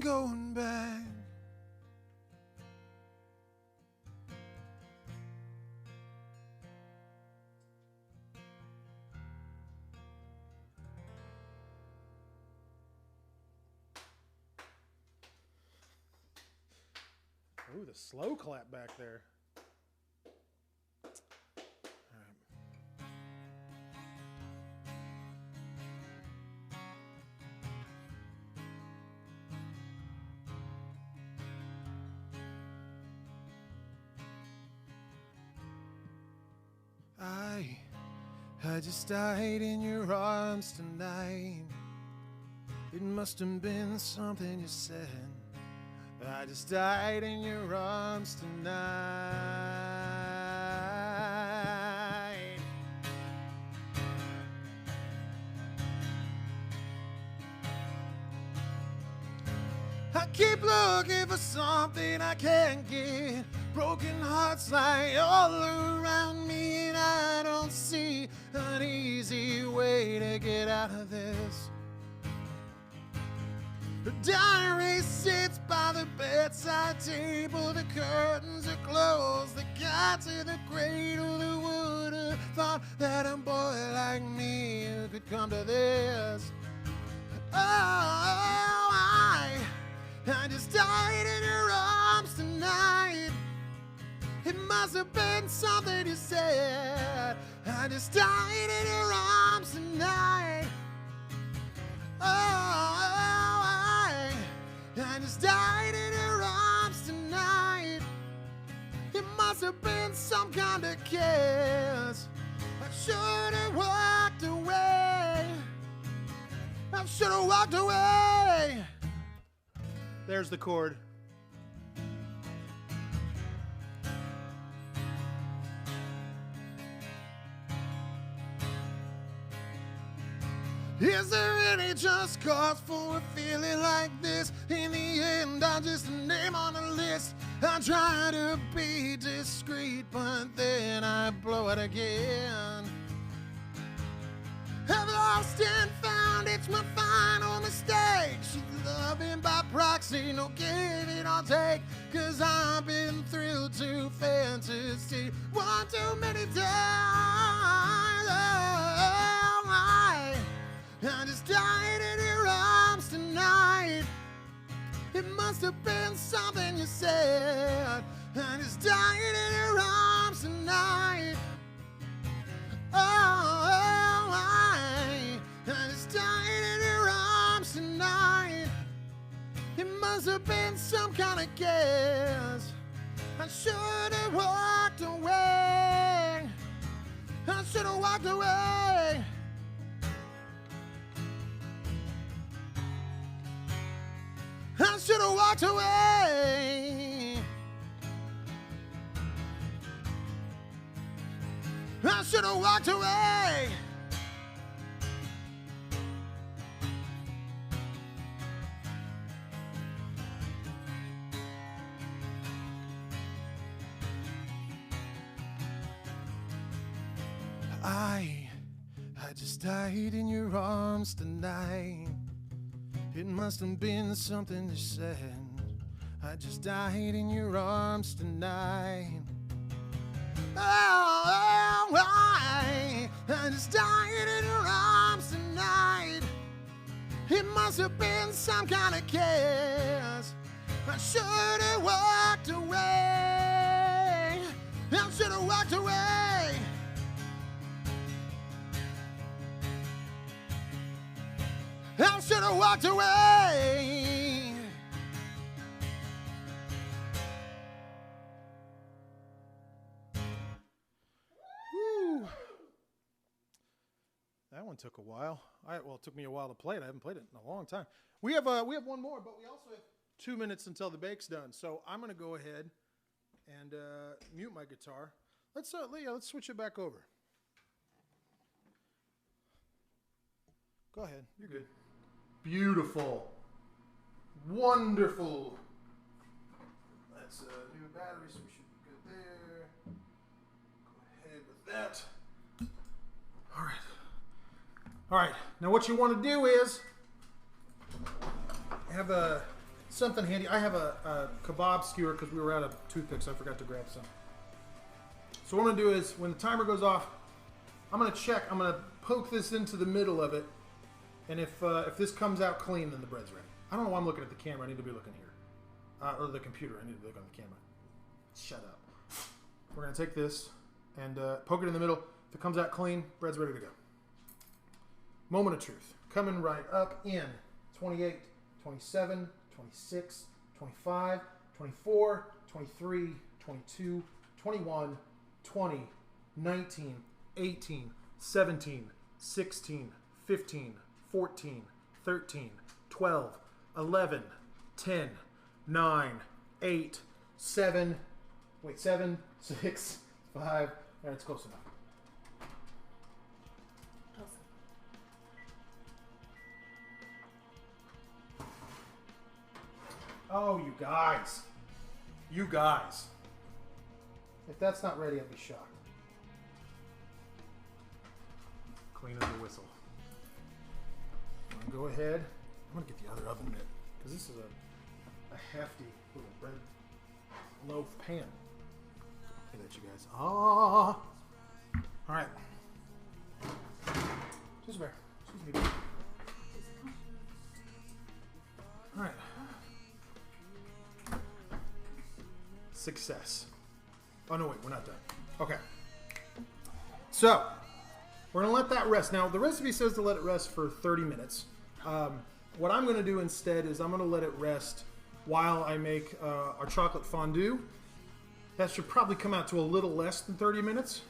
ain't going back. Ooh, the slow clap back there. I just died in your arms tonight. It must have been something you said. I just died in your arms tonight. I keep looking for something I can't get. Broken hearts lie all around me, and I don't see an easy way to get out of this. The diary sits by the bedside table, the curtains are closed, the cat's in the cradle. Who would have thought that a boy like me could come to this? Oh, I just died in your arms tonight. It must have been something you said. I just died in your arms tonight. Oh, I just died in your arms tonight. It must have been some kind of kiss. I should have walked away. I should have walked away. There's the chord. Is there any just cause for a feeling like this? In the end, I'm just a name on a list. I try to be discreet, but then I blow it again. I've lost and found, it's my final mistake. She's loving by proxy, no give it or take. Cause I've been thrilled to fantasy one too many times. I just died in your arms tonight. It must have been something you said. I just died in your arms tonight. Oh, I just died in your arms tonight. It must have been some kind of kiss. I should have walked away. I should have walked away. I should have walked away. I should have walked away. I just died in your arms tonight. It must have been something you said. I just died in your arms tonight. Oh, I just died in your arms tonight. It must have been some kind of kiss. I should have walked away. I should have walked away. I should have walked away. Woo. That one took a while. Well, it took me a while to play it. I haven't played it in a long time. We have one more, but we also have 2 minutes until the bake's done. So I'm going to go ahead and mute my guitar. Let's switch it back over. Go ahead. You're good. Beautiful. Wonderful. That's a new battery, so we should be good there. Go ahead with that. All right. All right. Now what you want to do is have a something handy. I have a kebab skewer because we were out of toothpicks. I forgot to grab some. So what I'm gonna do is when the timer goes off, I'm gonna check. I'm gonna poke this into the middle of it, and if this comes out clean, then the bread's ready. I don't know why I'm looking at the camera. I need to be looking here, or the computer. I need to look on the camera. Shut up. We're gonna take this and poke it in the middle. If it comes out clean, bread's ready to go. Moment of truth. Coming right up in 28, 27, 26, 25, 24, 23, 22, 21, 20, 19, 18, 17, 16, 15, 14, 13, 12, 11, 10, 9, 8, 7, 6, 5, it's close enough. Oh, you guys. You guys. If that's not ready, I'd be shocked. Clean as a whistle. I'm going to go ahead. I'm going to get the other oven mitt because this is a hefty little bread loaf pan. Look at that, you guys. Ah. All right. Just bear. Excuse me. All right. Success. Oh, no, wait, we're not done. Okay. So, we're going to let that rest. Now, the recipe says to let it rest for 30 minutes. What I'm going to do instead is I'm going to let it rest while I make our chocolate fondue. That should probably come out to a little less than 30 minutes,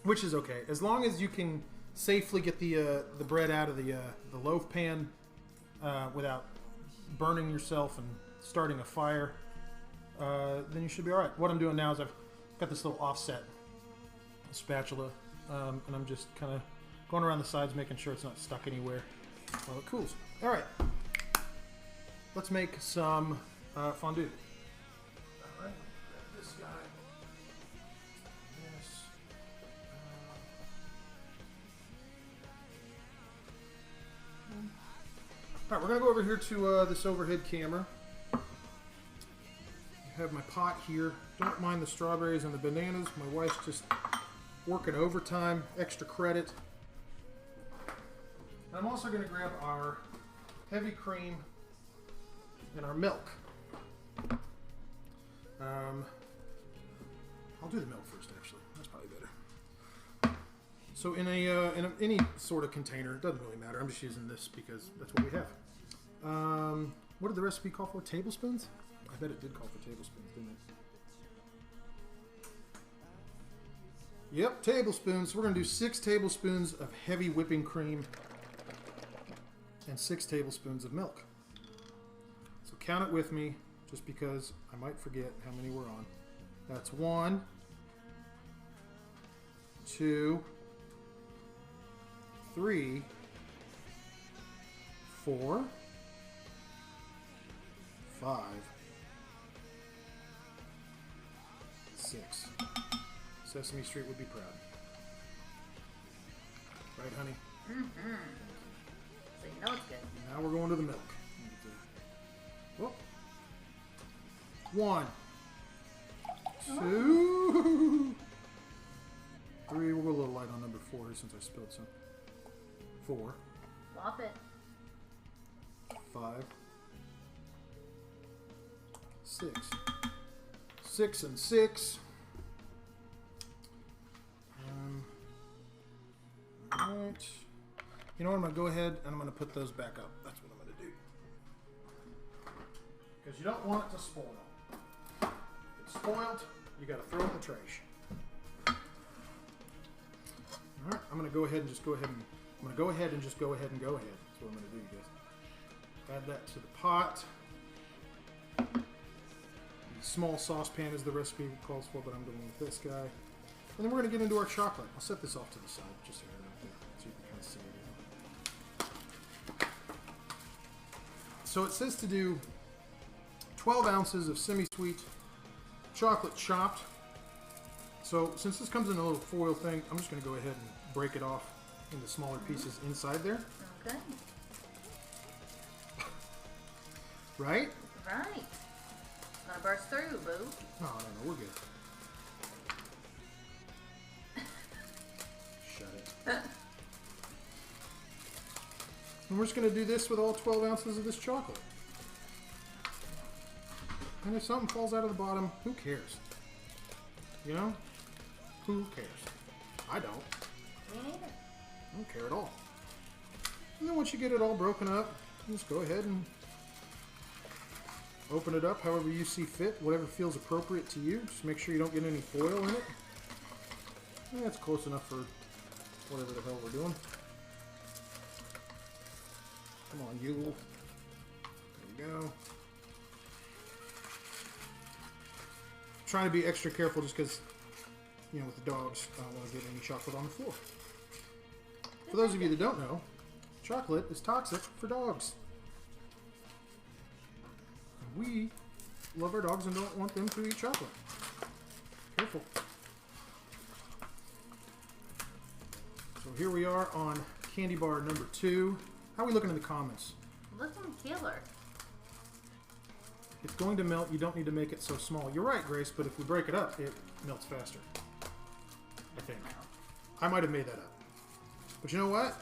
which is okay. As long as you can safely get the bread out of the loaf pan without burning yourself and starting a fire, then you should be all right. What I'm doing now is I've got this little offset spatula, and I'm just kind of going around the sides, making sure it's not stuck anywhere while it cools. All right, let's make some fondue. All right, grab this guy. This. All right, we're gonna go over here to this overhead camera. Have my pot here. Don't mind the strawberries and the bananas. My wife's just working overtime, extra credit. And I'm also going to grab our heavy cream and our milk. I'll do the milk first, actually. That's probably better. So in any sort of container, it doesn't really matter. I'm just using this because that's what we have. What did the recipe call for? Tablespoons? I bet it did call for tablespoons, didn't it? Yep, tablespoons. We're going to do 6 tablespoons of heavy whipping cream and 6 tablespoons of milk. So count it with me, just because I might forget how many we're on. That's 1, 2, 3, 4, 5, 6. Sesame Street would be proud. Right, honey? Mm-hmm. So you know it's good. Now we're going to the milk. Whoop. 1, 2, 3. We'll go a little light on number 4 since I spilled some. 4. Flop it. 5, 6. 6 and 6. Alright. You know what? I'm going to go ahead and I'm going to put those back up. That's what I'm going to do. Because you don't want it to spoil. If it's spoiled, you got to throw it in the trash. Alright, I'm going to go ahead and just go ahead and go ahead. That's what I'm going to do, you guys. Add that to the pot. Small saucepan is the recipe calls for, but I'm doing with this guy. And then we're going to get into our chocolate. I'll set this off to the side, just here right there, so you can kind of see it. So it says to do 12 ounces of semi-sweet chocolate chopped. So since this comes in a little foil thing, I'm just going to go ahead and break it off into smaller pieces inside there. Okay. Right? Right. Gonna burst through, boo. No, we're good. Shut it. And we're just going to do this with all 12 ounces of this chocolate. And if something falls out of the bottom, who cares? You know? Who cares? I don't. Me neither. I don't care at all. And then once you get it all broken up, just go ahead and open it up however you see fit, whatever feels appropriate to you. Just make sure you don't get any foil in it. And that's close enough for whatever the hell we're doing. Come on, Yule. There we go. Trying to be extra careful just because, you know, with the dogs, I don't want to get any chocolate on the floor. For those of you that don't know, chocolate is toxic for dogs. We love our dogs and don't want them to eat chocolate. Careful. So here we are on candy bar number 2. How are we looking in the comments? Looking killer. It's going to melt. You don't need to make it so small. You're right, Grace, but if we break it up, it melts faster. I think. I might have made that up. But you know what?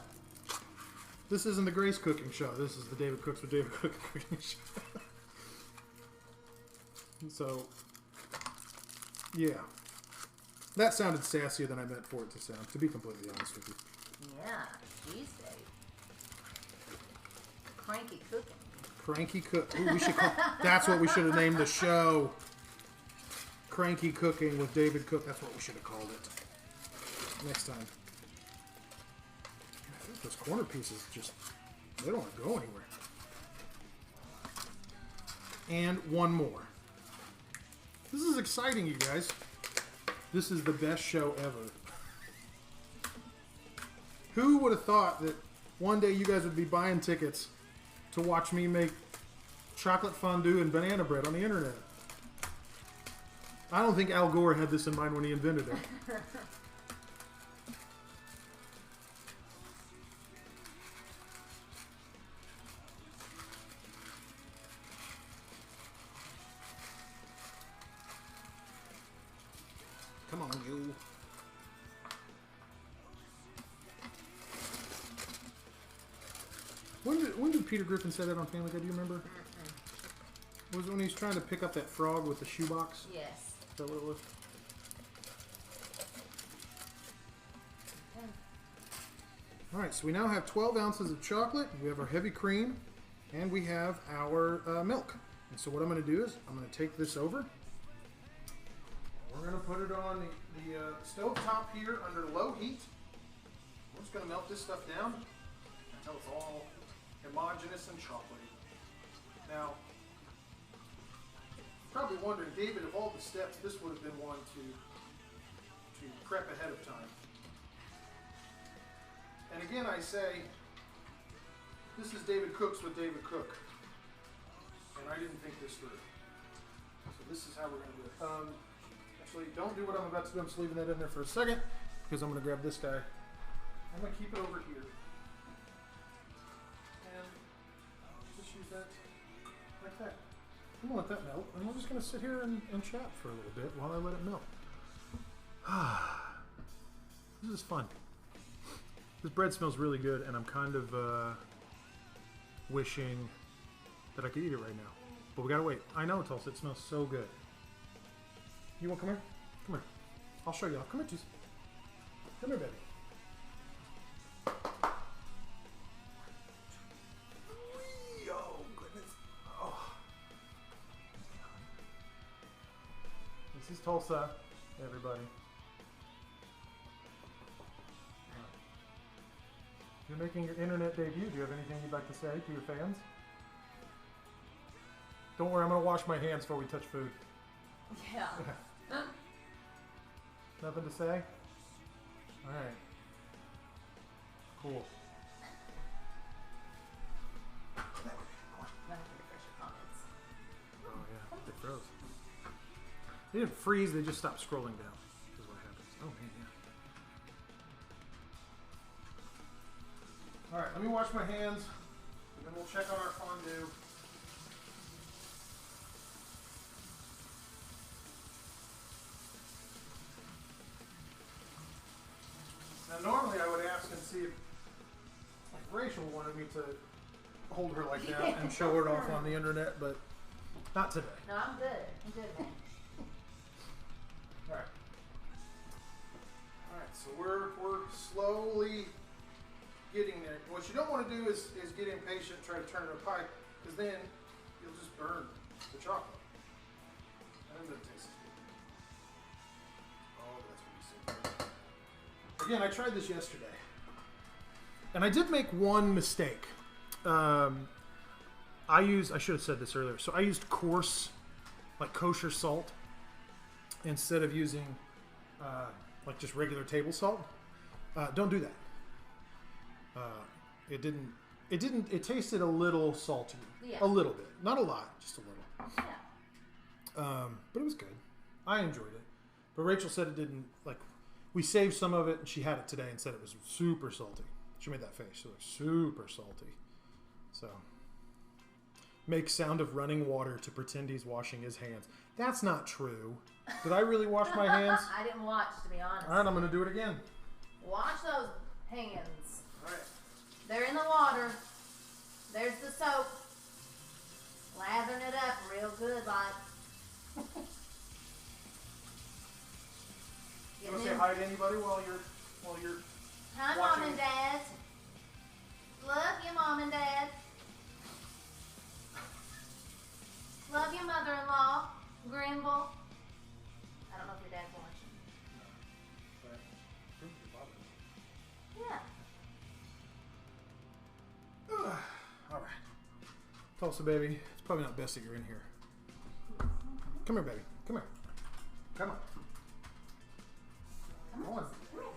This isn't the Grace cooking show. This is the David Cooks with David Cook cooking show. So, yeah. That sounded sassier than I meant for it to sound, to be completely honest with you. Yeah, cheesesteak. Cranky cooking. Cranky Cook. Ooh, we should call, that's what we should have named the show. Cranky Cooking with David Cook. That's what we should have called it. Next time. I think those corner pieces just, they don't want to go anywhere. And one more. This is exciting, you guys. This is the best show ever. Who would have thought that one day you guys would be buying tickets to watch me make chocolate fondue and banana bread on the internet? I don't think Al Gore had this in mind when he invented it. Come on, you. When did Peter Griffin say that on Family Guy? Do you remember? Was it when he's trying to pick up that frog with the shoebox? Yes. Is that what it was? Okay. Alright, so we now have 12 ounces of chocolate, we have our heavy cream, and we have our milk. And so what I'm going to do is, I'm going to take this over. We're going to put it on the stove top here under low heat. We're just going to melt this stuff down until it's all homogeneous and chocolatey. Now, probably wondering, David, of all the steps, this would have been one to prep ahead of time. And again, I say, this is David Cooks with David Cook. And I didn't think this through. So this is how we're going to do it. Actually, don't do what I'm about to do. I'm just leaving that in there for a second because I'm going to grab this guy. I'm going to keep it over here. And just use that like that. I'm going to let that melt. And we're just going to sit here and chat for a little bit while I let it melt. This is fun. This bread smells really good, and I'm kind of wishing that I could eat it right now. But we gotta wait. I know, Tulsa, it smells so good. You want to come here? Come here. I'll show you. Come here, Juice. Come here, baby. Whee! Oh, goodness. Oh. This is Tulsa, everybody. You're making your internet debut. Do you have anything you'd like to say to your fans? Don't worry, I'm going to wash my hands before we touch food. Yeah. Nothing to say? Alright. Cool. Oh yeah, they froze. They didn't freeze, they just stopped scrolling down. Is what happens. Oh man, yeah. Alright, let me wash my hands, and then we'll check on our fondue. see if Rachel wanted me to hold her like that and show her off on the internet, but not today. No, I'm good. I'm good, man. All right. All right. So we're slowly getting there. What you don't want to do is get impatient, and try to turn it a pie, because then you'll just burn the chocolate. And then it tastes good. Oh, that's gonna be so good. Again, I tried this yesterday, and I did make one mistake. I should have said this earlier. So I used coarse, like kosher salt, instead of using like just regular table salt. Don't do that. It tasted a little salty. Yeah. A little bit. Not a lot, just a little. Yeah. But it was good. I enjoyed it. But Rachel said it didn't, like, we saved some of it and she had it today and said it was super salty. She made that face. It was super salty. So, make sound of running water to pretend he's washing his hands. That's not true. Did I really wash my hands? I didn't watch, to be honest. All right, I'm going to do it again. Wash those hands. All right. They're in the water. There's the soap. Lathering it up real good, like. You want to say hi to anybody while you're Hi, watching? Mom and Dad. Love you, Mom and Dad. Love you, Mother-in-law, Grimble. I don't know if your dad's watching. Yeah. All right. Tulsa, baby. It's probably not best that you're in here. Come here, baby. Come here. Come on. Go on.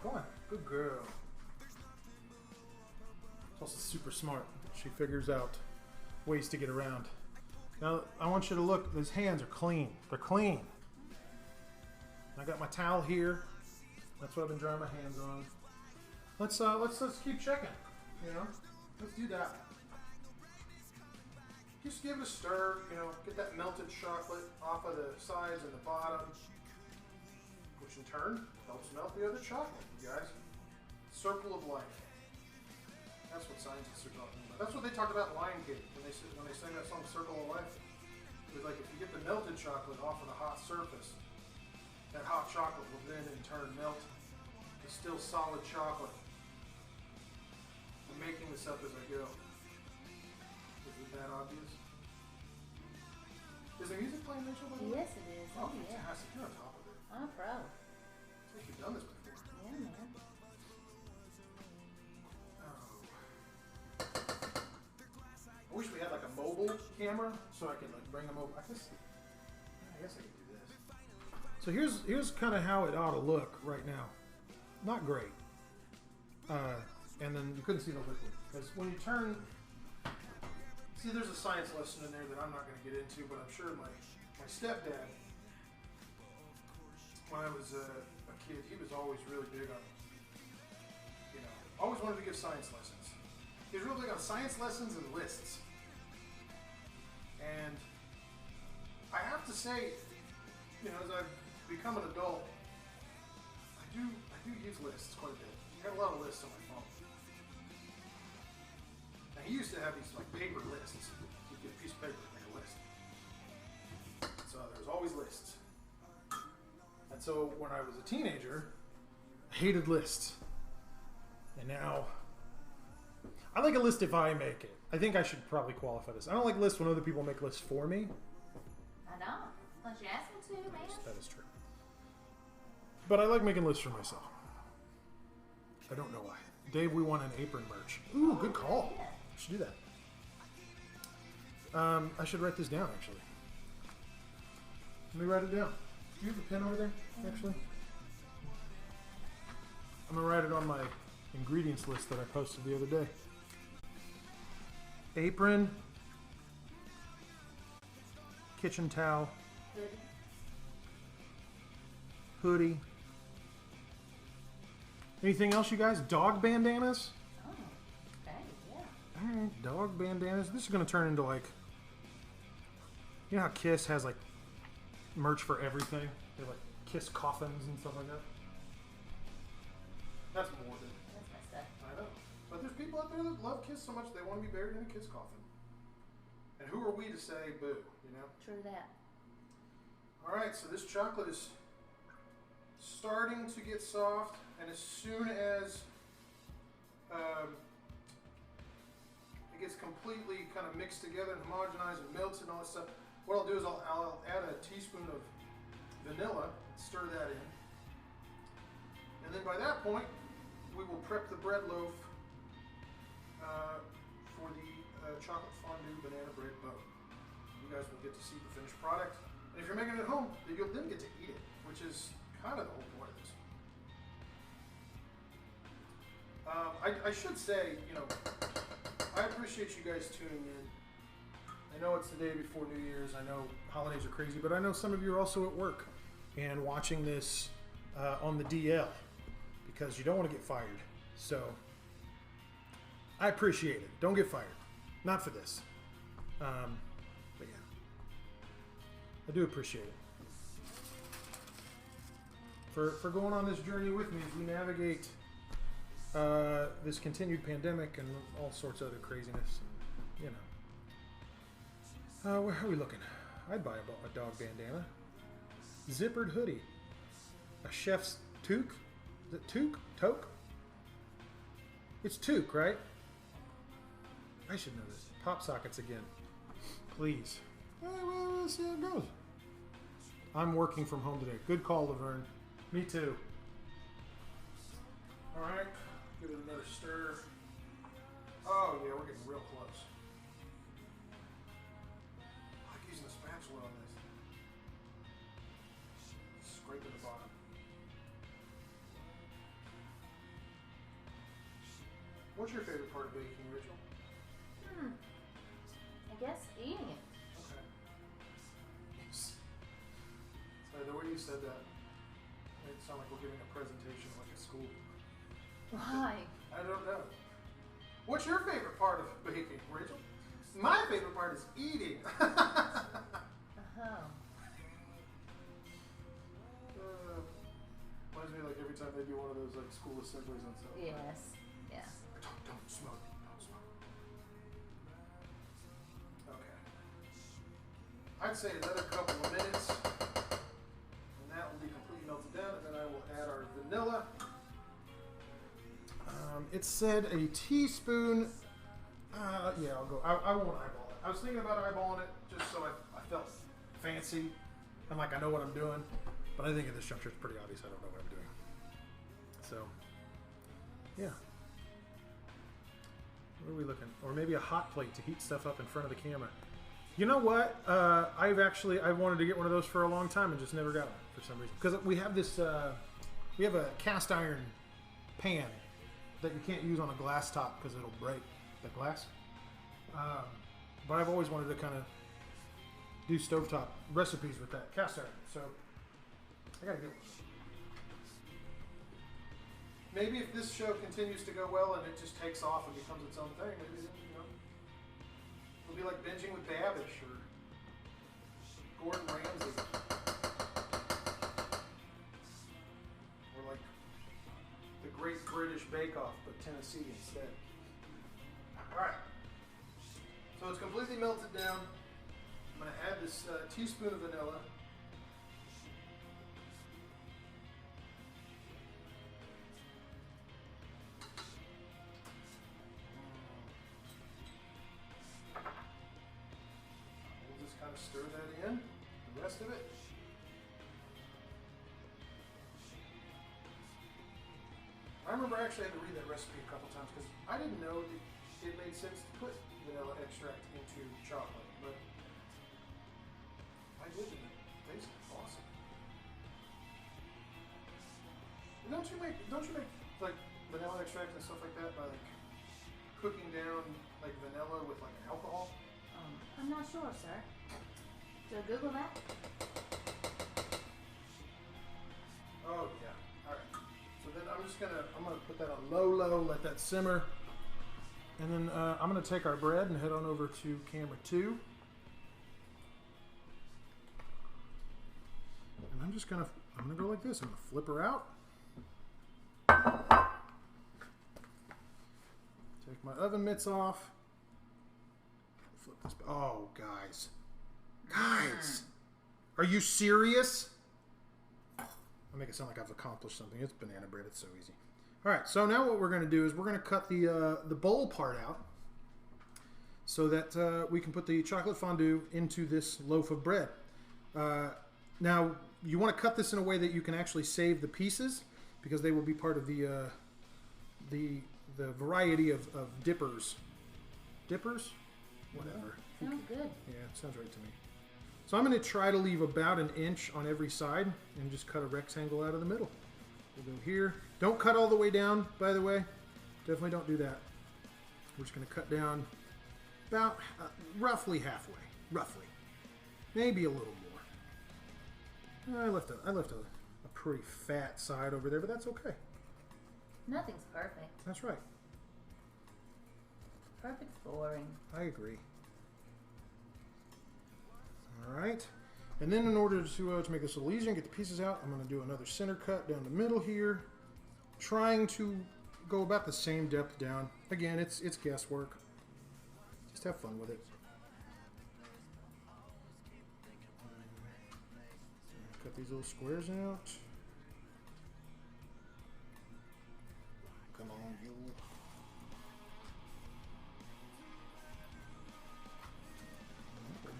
Go on. Good girl. Tulsa's super smart. She figures out ways to get around. Now, I want you to look. Those hands are clean. They're clean. I got my towel here. That's what I've been drying my hands on. Let's keep checking. You know, let's do that. Just give it a stir. You know, get that melted chocolate off of the sides and the bottom, which in turn helps melt the other chocolate. You guys, circle of life. That's what scientists are talking about. That's what they talked about in Lion King when they sang that song "Circle of Life." It was like if you get the melted chocolate off of the hot surface, that hot chocolate will then in turn melt the still solid chocolate. I'm making this up as I go. Is it that obvious? Is there music playing, Rachel? by the way? Yes, it is. Oh, Oh, yeah. fantastic! You're on top of it. I'm a pro. It's like you've done this before. Yeah, man. I wish we had like a mobile camera so I could like bring them over. I guess I could do this. So here's kind of how it ought to look right now. Not great. And then you couldn't see the liquid because when you turn, see, there's a science lesson in there that I'm not going to get into, but I'm sure my stepdad, when I was a kid, he was always really big on, you know, always wanted to give science lessons. He was real big on science lessons and lists. And I have to say, you know, as I've become an adult, I do use lists quite a bit. I got a lot of lists on my phone. Now he used to have these like paper lists. You'd get a piece of paper and make a list. So there's always lists. And so when I was a teenager, I hated lists. And now I like a list if I make it. I think I should probably qualify this. I don't like lists when other people make lists for me. I know. Unless you ask me to, man. That is true. But I like making lists for myself. I don't know why. Dave, we want an apron merch. Ooh, good call. Yeah. I should do that. I should write this down, actually. Let me write it down. Do you have a pen over there, actually? I'm going to write it on my ingredients list that I posted the other day. Apron, kitchen towel, Good. hoodie. Anything else, you guys? Dog bandanas? Oh, okay, yeah. Alright, dog bandanas. This is going to turn into like... You know how Kiss has like merch for everything? They like Kiss coffins and stuff like that? That's morbid. That's messed up. I know. people out there that love Kiss so much they want to be buried in a Kiss coffin. And who are we to say boo, you know? True that. Alright, so this chocolate is starting to get soft, and as soon as it gets completely kind of mixed together and homogenized and melts and all that stuff, what I'll do is I'll add a teaspoon of vanilla, stir that in. And then by that point, we will prep the bread loaf for the chocolate fondue banana bread bow. You guys will get to see the finished product. And if you're making it at home, you'll then get to eat it, which is kind of the whole point of this. I should say, you know, I appreciate you guys tuning in. I know it's the day before New Year's. I know holidays are crazy, but I know some of you are also at work and watching this on the DL because you don't want to get fired. So I appreciate it. Don't get fired. Not for this. But yeah, I do appreciate it. For going on this journey with me as we navigate this continued pandemic and all sorts of other craziness, you know. How are we looking? I'd buy a dog bandana, zippered hoodie, a chef's toque. Is it toque? Toque? It's toque, right? I should know this. Pop sockets again, please. We'll see how it goes. I'm working from home today. Good call, Laverne. Me too. All right, give it another stir. Oh yeah, we're getting real close. I like using a spatula on this. Scraping the bottom. What's your favorite part of baking, Rachel? I guess eating it. Okay. Sorry, the way you said that made it sound like we're giving a presentation like at school. Why? I don't know. What's your favorite part of baking, Rachel? My favorite part is eating. Reminds me like every time they do one of those like school assemblies and stuff. Yes. Yeah. Don't smoke. Don't smoke. Okay. I'd say another couple of minutes, and that will be completely melted down, and then I will add our vanilla. It said a teaspoon. Yeah, I'll go. I won't eyeball it. I was thinking about eyeballing it just so I felt fancy and like I know what I'm doing. But I think at this juncture it's pretty obvious I don't know what I'm doing. So, yeah. What are we looking? Or maybe a hot plate to heat stuff up in front of the camera. You know what? I've wanted to get one of those for a long time and just never got one for some reason. Because we have this, we have a cast iron pan that you can't use on a glass top because it'll break the glass. But I've always wanted to kind of do stovetop recipes with that cast iron. So I gotta get one. Maybe if this show continues to go well and it just takes off and becomes its own thing, maybe then, you know, it'll be like binging with Babish or Gordon Ramsay. Or like the Great British Bake Off, but Tennessee instead. Alright. So it's completely melted down. I'm going to add this teaspoon of vanilla. We'll just kind of stir that in, the rest of it. I remember I actually had to read that recipe a couple times because I didn't know it made sense to put vanilla extract into chocolate, but I did, and it tasted awesome. And don't you make like vanilla extract and stuff like that by like cooking down like vanilla with like alcohol? I'm not sure, sir. So Google that. Oh yeah. All right. So then I'm gonna put that on low, let that simmer, and then I'm gonna take our bread and head on over to camera 2. And I'm gonna go like this. I'm gonna flip her out. Take Take my oven mitts off. Flip this. Oh, guys. Guys. Are you serious? I'll make it sound like I've accomplished something. It's banana bread. It's so easy. All right. So now what we're going to do is we're going to cut the bowl part out so that we can put the chocolate fondue into this loaf of bread. Now, you want to cut this in a way that you can actually save the pieces because they will be part of the variety of dippers. Dippers? Whatever. Sounds good. Yeah, it sounds right to me. So I'm going to try to leave about an inch on every side and just cut a rectangle out of the middle. We'll go here. Don't cut all the way down, by the way. Definitely don't do that. We're just going to cut down about roughly halfway. Roughly. Maybe a little more. I left a pretty fat side over there, but that's okay. Nothing's perfect. That's right. Perfect's boring. I agree. All right. And then in order to make this a little easier and get the pieces out, I'm going to do another center cut down the middle here. Trying to go about the same depth down. Again, it's guesswork. Just have fun with it. Cut these little squares out. Come on, you.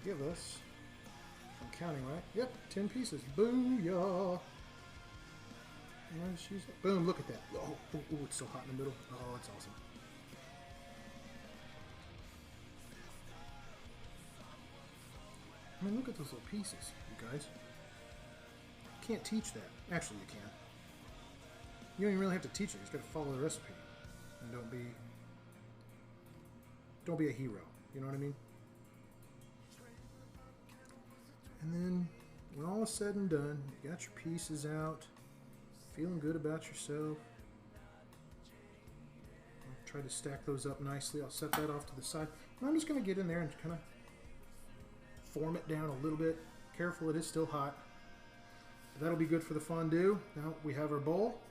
Give us, if I'm counting right, yep, 10 pieces. Booyah! Let's use it. Boom, look at that. Oh, it's so hot in the middle. Oh, that's awesome. I mean, look at those little pieces, you guys. You can't teach that. Actually, you can. You don't even really have to teach it. You just got to follow the recipe. And don't be a hero. You know what I mean? And then, when all is said and done, you got your pieces out, feeling good about yourself. I'll try to stack those up nicely. I'll set that off to the side. And I'm just going to get in there and kind of form it down a little bit. Careful, it is still hot. But that'll be good for the fondue. Now we have our bowl.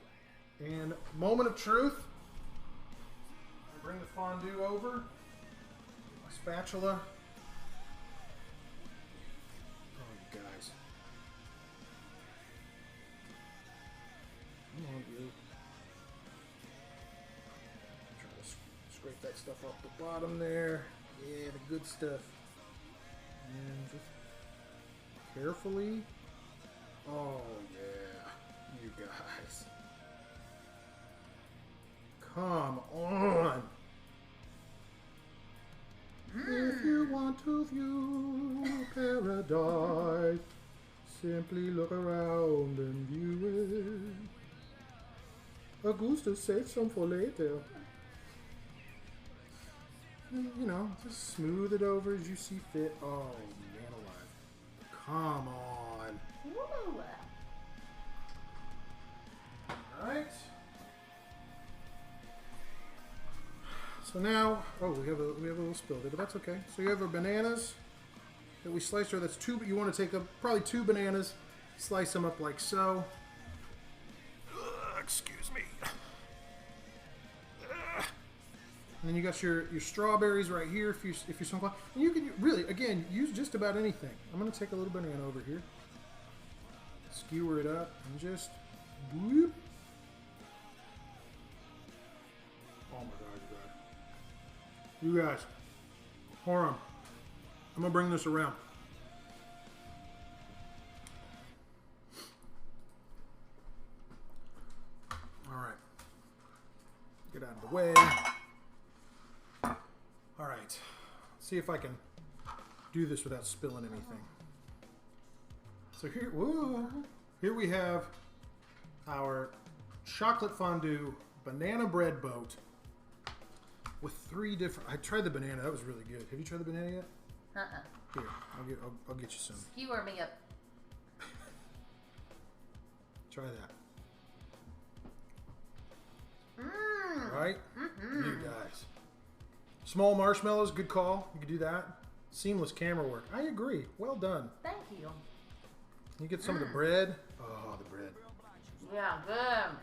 And moment of truth. I bring the fondue over. My spatula. Guys. Come on, you. Try to scrape that stuff off the bottom there. Yeah, the good stuff. And just carefully. Oh, yeah. You guys. Come on. If you want to view paradise, simply look around and view it. Augusta saved some for later. And, you know, just smooth it over as you see fit. Oh, man alive. Come on. Woo! Alright. So now, oh, we have a little spill there, but that's okay. So you have our bananas that we sliced, or that's two. You want to take probably 2 bananas, slice them up like so. Excuse me. And then you got your strawberries right here, if you're so inclined. And you can really, again, use just about anything. I'm gonna take a little banana over here, skewer it up, and just whoop. Oh my God. You guys, hold on. I'm gonna bring this around. All right. Get out of the way. All right. See if I can do this without spilling anything. So here we have our chocolate fondue banana bread boat. With 3 different. I tried the banana. That was really good. Have you tried the banana yet? Here, I'll get you some. Skewer me up. Try that. Right? You guys. Small marshmallows, good call. You could do that. Seamless camera work. I agree. Well done. Thank you. You get some of the bread. Oh, the bread. Yeah, good.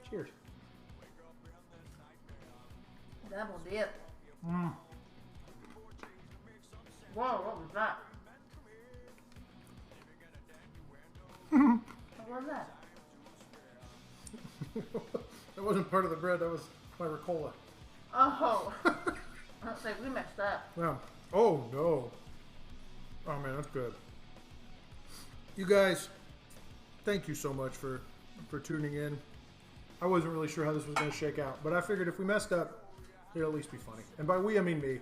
Cheers. Double dip. Whoa, what was that? What was that? That wasn't part of the bread. That was my Ricola. Oh. Let's say we messed up. Yeah. Oh no. Oh man, that's good. You guys, thank you so much for tuning in. I wasn't really sure how this was going to shake out, but I figured if we messed up, it'd at least be funny. And by we, I mean me.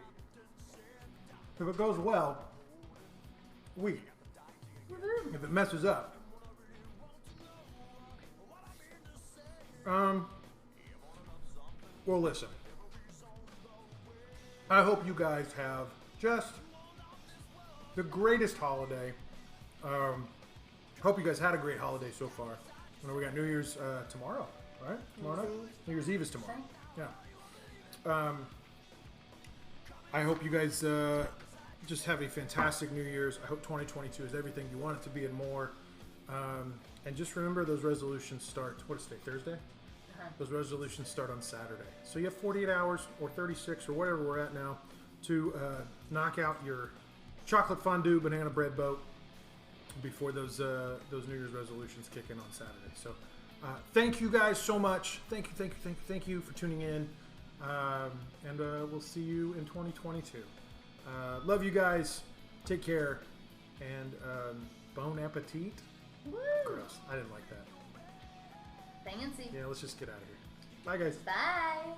If it goes well, we. If it messes up, well, listen. I hope you guys have just the greatest holiday. Hope you guys had a great holiday so far. You know, we got New Year's tomorrow, right? Tomorrow night? New Year's Eve is tomorrow. Yeah. I hope you guys just have a fantastic New Year's. I hope 2022 is everything you want it to be and more. And just remember those resolutions start, what is today, Thursday? Those resolutions start on Saturday. So you have 48 hours or 36 or whatever we're at now to knock out your chocolate fondue banana bread boat before those New Year's resolutions kick in on Saturday. So thank you guys so much. Thank you for tuning in. And we'll see you in 2022. Love you guys. Take care. And bon appetit. Woo! Gross. I didn't like that. Fancy. Yeah, let's just get out of here. Bye, guys. Bye.